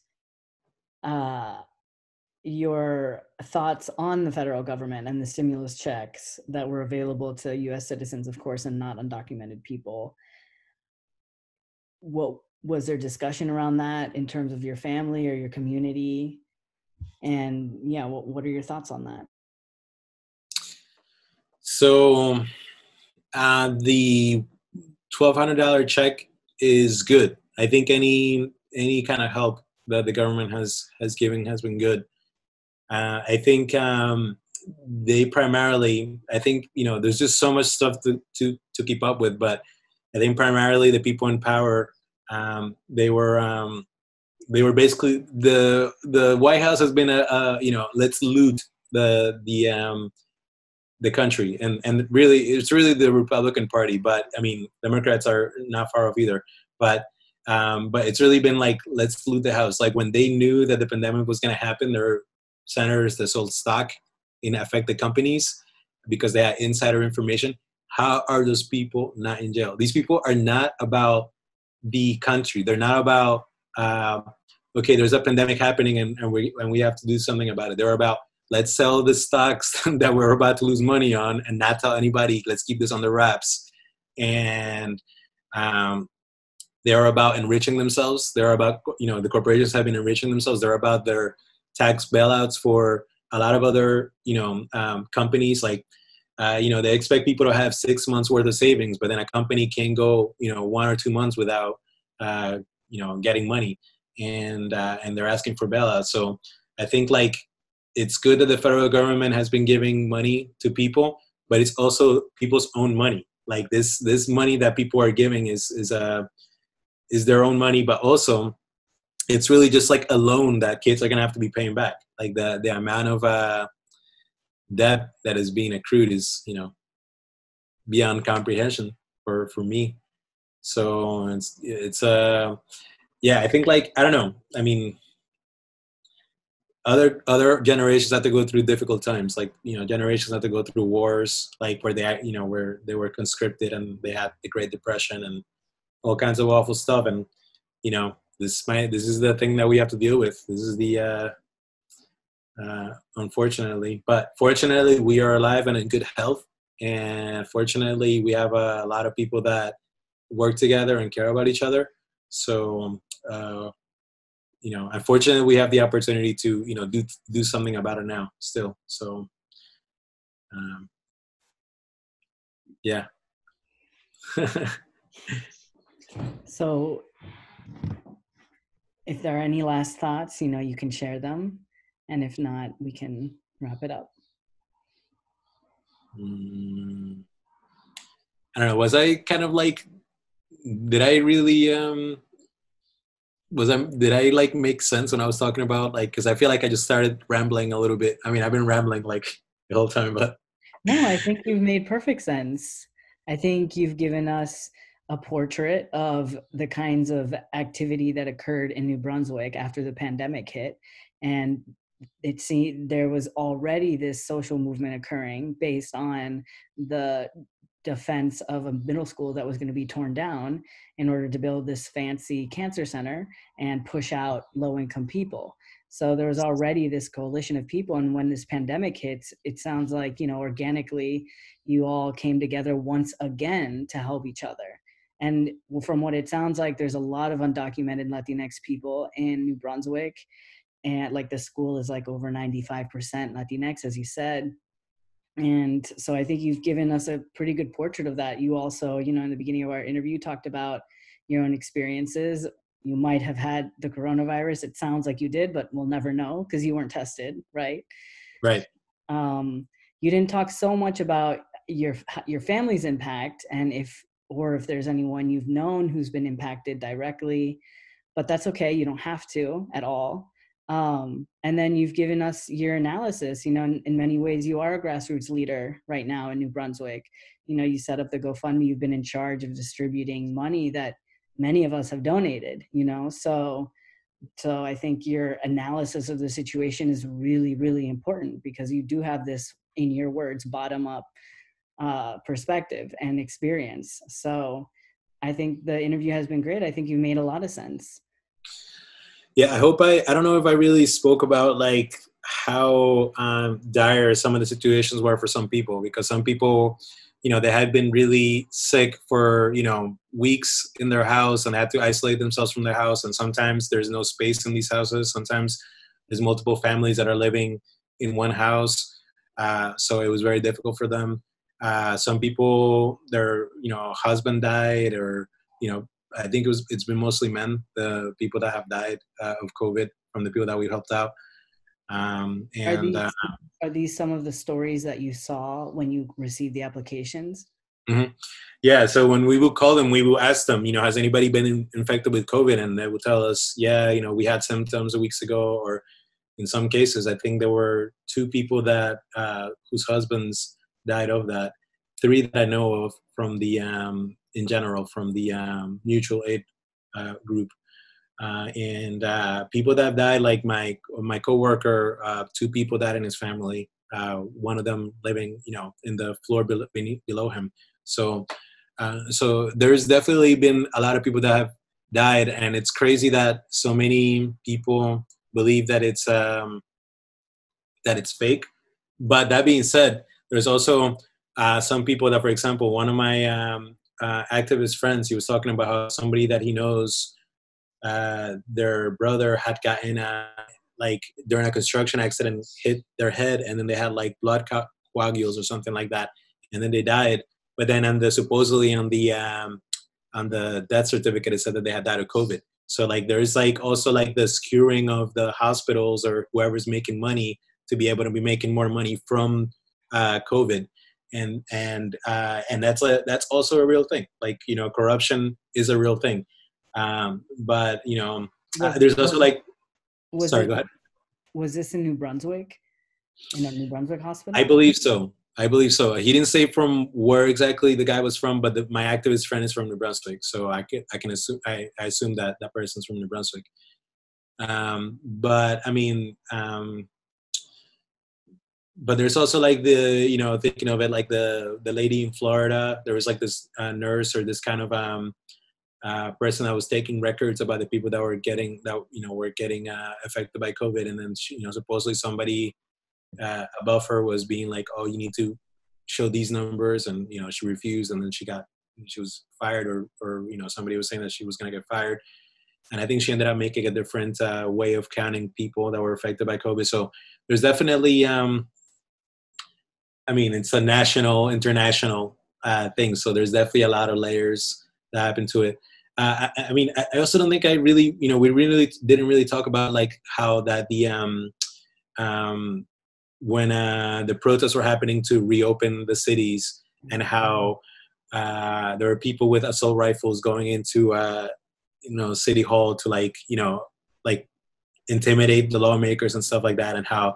your thoughts on the federal government and the stimulus checks that were available to U.S. citizens, of course, and not undocumented people. What was there discussion around that in terms of your family or your community? And yeah, what are your thoughts on that? So the $1,200 check is good. I think any kind of help that the government has given has been good. I think they primarily, I think, there's just so much stuff to keep up with, but I think primarily the people in power, they were basically, the White House has been let's loot the country, and really it's really the Republican Party, but I mean Democrats are not far off either, but it's really been like, let's loot the house. Like, when they knew that the pandemic was going to happen, there were senators that sold stock in affected companies because they had insider information. How are those people not in jail? These people are not about the country. They're not about okay, there's a pandemic happening and we have to do something about it. They're about, let's sell the stocks that we're about to lose money on and not tell anybody. Let's keep this under wraps. And they're about enriching themselves. They're about, the corporations have been enriching themselves. They're about their tax bailouts for a lot of other, companies. Like, they expect people to have 6 months worth of savings, but then a company can go, 1 or 2 months without, getting money, and they're asking for bailouts. So I think, like, it's good that the federal government has been giving money to people, but it's also people's own money. Like, this money that people are giving is their own money, but also it's really just like a loan that kids are gonna have to be paying back. Like, the amount of debt that is being accrued is, beyond comprehension for me. So it's yeah, I think, like, I don't know. I mean, other generations have to go through difficult times. Like, generations have to go through wars, like where they were conscripted and they had the Great Depression and all kinds of awful stuff. And this is the thing that we have to deal with. This is the unfortunately, but fortunately we are alive and in good health. And fortunately we have a lot of people that work together and care about each other. So unfortunately we have the opportunity to do something about it now still. So yeah. So if there are any last thoughts, you can share them. And if not, we can wrap it up. I don't know, was I kind of like, did I really, did I like make sense when I was talking about like, because I feel like I just started rambling a little bit. I mean, I've been rambling like the whole time, but. No, I think you've made perfect sense. I think you've given us a portrait of the kinds of activity that occurred in New Brunswick after the pandemic hit. And there was already this social movement occurring based on the defense of a middle school that was going to be torn down in order to build this fancy cancer center and push out low-income people. So there was already this coalition of people. And when this pandemic hits, it sounds like, organically, you all came together once again to help each other. And from what it sounds like, there's a lot of undocumented Latinx people in New Brunswick. And like the school is like over 95% Latinx, as you said. And so I think you've given us a pretty good portrait of that. You also, in the beginning of our interview, talked about your own experiences. You might have had the coronavirus. It sounds like you did, but we'll never know because you weren't tested, right? Right. You didn't talk so much about your family's impact and if there's anyone you've known who's been impacted directly, but that's okay. You don't have to at all. And then you've given us your analysis. In many ways, you are a grassroots leader right now in New Brunswick. You set up the GoFundMe. You've been in charge of distributing money that many of us have donated. So I think your analysis of the situation is really, really important because you do have this, in your words, bottom-up perspective and experience. So I think the interview has been great. I think you made a lot of sense. Yeah, I don't know if I really spoke about like how dire some of the situations were for some people, because some people, they had been really sick for, weeks in their house and had to isolate themselves from their house. And sometimes there's no space in these houses. Sometimes there's multiple families that are living in one house. So it was very difficult for them. Some people, their, husband died, or, I think it's been mostly men, the people that have died of COVID from the people that we helped out. Are these some of the stories that you saw when you received the applications? Mm-hmm. Yeah. So when we would call them, we would ask them, has anybody been infected with COVID? And they would tell us, yeah, we had symptoms a weeks ago. Or in some cases, I think there were 2 people that whose husbands died of that. 3 that I know of from the in general from the mutual aid group, and people that have died, like my coworker, 2 people died in his family. One of them living, in the floor below him. So there's definitely been a lot of people that have died, and it's crazy that so many people believe that it's fake. But that being said, there's also some people that, for example, one of my activist friends, he was talking about how somebody that he knows, their brother had gotten like during a construction accident, hit their head, and then they had like blood coagules or something like that, and then they died. But then supposedly on the death certificate, it said that they had died of COVID. So like there's like also like the skewering of the hospitals or whoever's making money to be able to be making more money from COVID. And that's also a real thing. Like, corruption is a real thing. But there's also like, sorry, go ahead. Was this in New Brunswick? In a New Brunswick hospital? I believe so. He didn't say from where exactly the guy was from, but my activist friend is from New Brunswick. So I can assume, I assume that person's from New Brunswick. But I mean, but there's also like the, thinking of it like the lady in Florida, there was like this nurse or this kind of person that was taking records about the people that were getting affected by COVID. And then she, supposedly somebody above her was being like, oh, you need to show these numbers. And, she refused. And then she was fired, or somebody was saying that she was going to get fired. And I think she ended up making a different way of counting people that were affected by COVID. So there's definitely, it's a national, international thing. So there's definitely a lot of layers that happen to it. I also don't think we really didn't really talk about like how that when the protests were happening to reopen the cities, and how There were people with assault rifles going into, City Hall to like intimidate the lawmakers and stuff like that, and how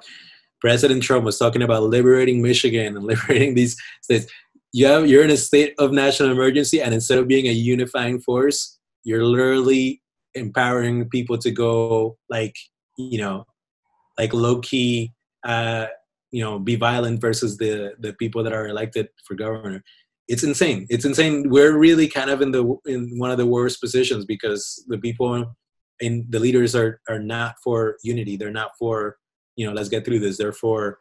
President Trump was talking about liberating Michigan and liberating these states. You're in a state of national emergency, and instead of being a unifying force, you're literally empowering people to go like low key, be violent versus the people that are elected for governor. It's insane. It's insane. We're really kind of in one of the worst positions, because the people and the leaders are not for unity. They're not for, let's get through this. They're for,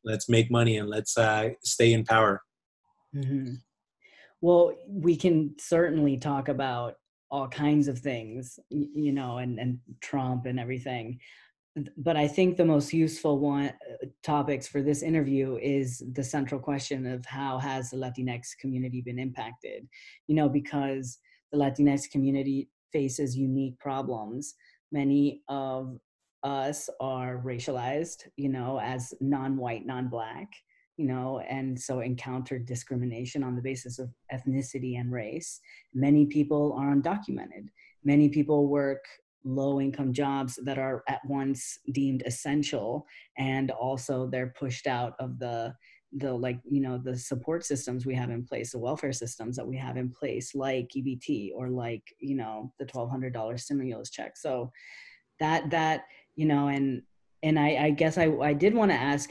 let's make money and let's stay in power. Mm-hmm. Well, we can certainly talk about all kinds of things, and Trump and everything. But I think the most useful topics for this interview is the central question of how has the Latinx community been impacted? Because the Latinx community faces unique problems. Many of us are racialized, as non-white, non-Black, and so encountered discrimination on the basis of ethnicity and race. Many people are undocumented. Many people work low-income jobs that are at once deemed essential, and also they're pushed out of the support systems we have in place, the welfare systems that we have in place, like EBT or like the $1,200 stimulus check. So that and I guess I did want to ask,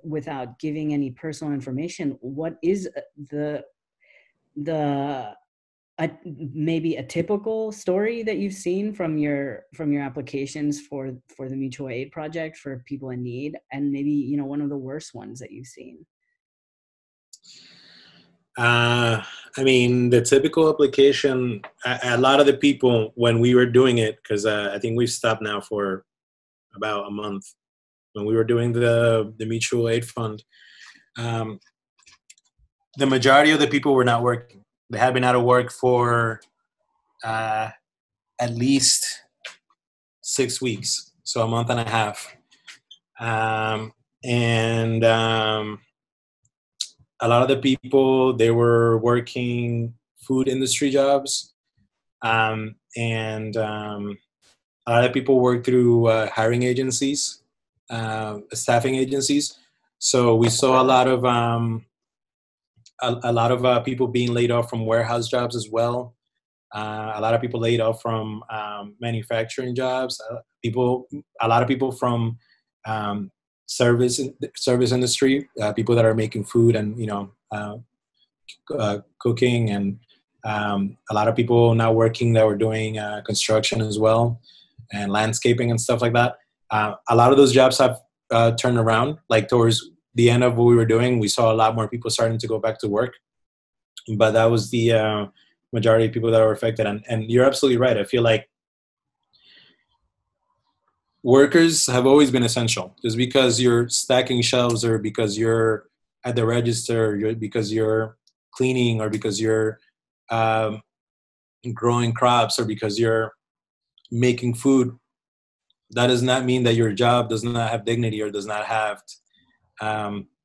without giving any personal information, what is maybe a typical story that you've seen from your applications for the mutual aid project for people in need, and maybe one of the worst ones that you've seen? The typical application, a lot of the people, when we were doing it, because I think we've stopped now for about a month, when we were doing the mutual aid fund, the majority of the people were not working. They had been out of work for at least 6 weeks, so a month and a half. A lot of the people, they were working food industry jobs. A lot of people work through hiring agencies, staffing agencies. So we saw a lot of people being laid off from warehouse jobs as well. A lot of people laid off from manufacturing jobs. A lot of people from service industry, people that are making food and cooking, and a lot of people now working that were doing construction as well, and landscaping and stuff like that. A lot of those jobs have turned around. Like towards the end of what we were doing, we saw a lot more people starting to go back to work. But that was the majority of people that were affected. And you're absolutely right. I feel like workers have always been essential. Just because you're stacking shelves, or because you're at the register, because you're cleaning, or because you're growing crops, or because you're making food, that does not mean that your job does not have dignity or does not have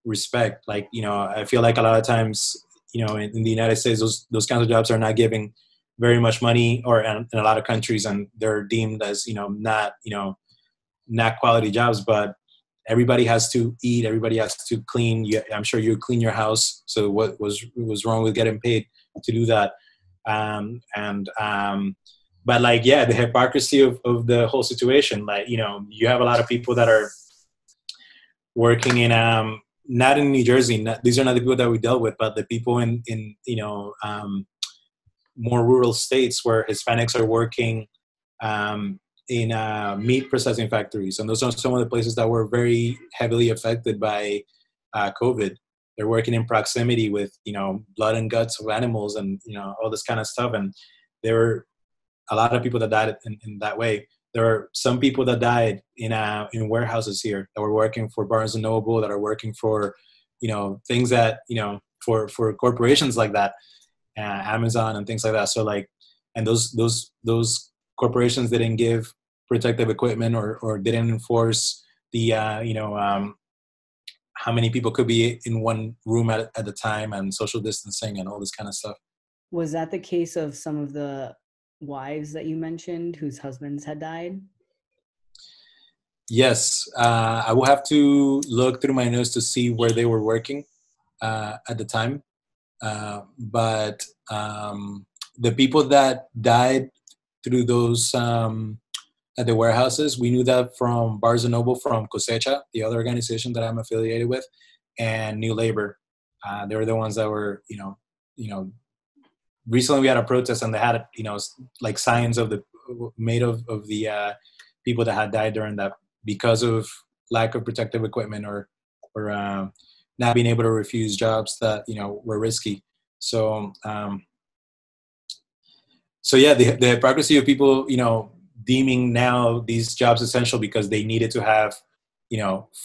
respect. Like, I feel like a lot of times, in the United States, those kinds of jobs are not giving very much money, or in a lot of countries, and they're deemed as, not quality jobs. But everybody has to eat, everybody has to clean. I'm sure you clean your house. So what was wrong with getting paid to do that? But like, yeah, the hypocrisy of the whole situation. Like, you have a lot of people that are working in, not in New Jersey. These are not the people that we dealt with, but the people in more rural states where Hispanics are working in meat processing factories. And those are some of the places that were very heavily affected by COVID. They're working in proximity with, blood and guts of animals and, all this kind of stuff. And there were a lot of people that died in that way. There are some people that died in warehouses here that were working for Barnes and Noble, that are working for, things that, for corporations like that, Amazon and things like that. So like, and those corporations didn't give protective equipment or didn't enforce the, how many people could be in one room at the time, and social distancing and all this kind of stuff. Was that the case of some of the wives that you mentioned whose husbands had died? Yes, I will have to look through my notes to see where they were working at the time. But the people that died through those at the warehouses, we knew that from Barnes and Noble, from Cosecha, the other organization that I'm affiliated with, and New Labor. They were the ones that were, recently we had a protest and they had, like signs of the made of the people that had died during that because of lack of protective equipment or not being able to refuse jobs that were risky. So yeah, the hypocrisy of people deeming now these jobs essential because they needed to have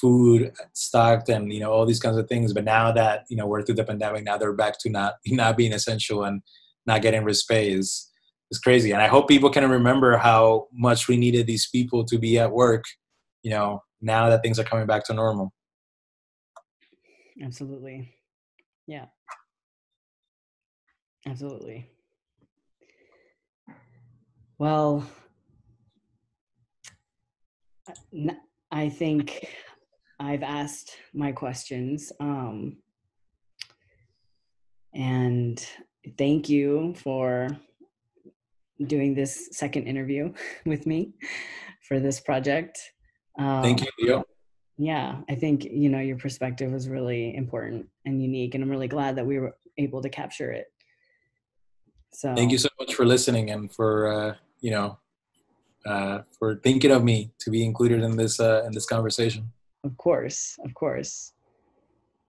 food stocked and all these kinds of things. But now that we're through the pandemic, now they're back to not being essential and not getting respect is crazy. And I hope people can remember how much we needed these people to be at work now that things are coming back to normal. Absolutely. Yeah. Absolutely. Well, I think I've asked my questions. And thank you for doing this second interview with me for this project. Thank you, Leo. Yeah, I think, your perspective was really important and unique, and I'm really glad that we were able to capture it. So thank you so much for listening and for, for thinking of me to be included in this conversation. Of course.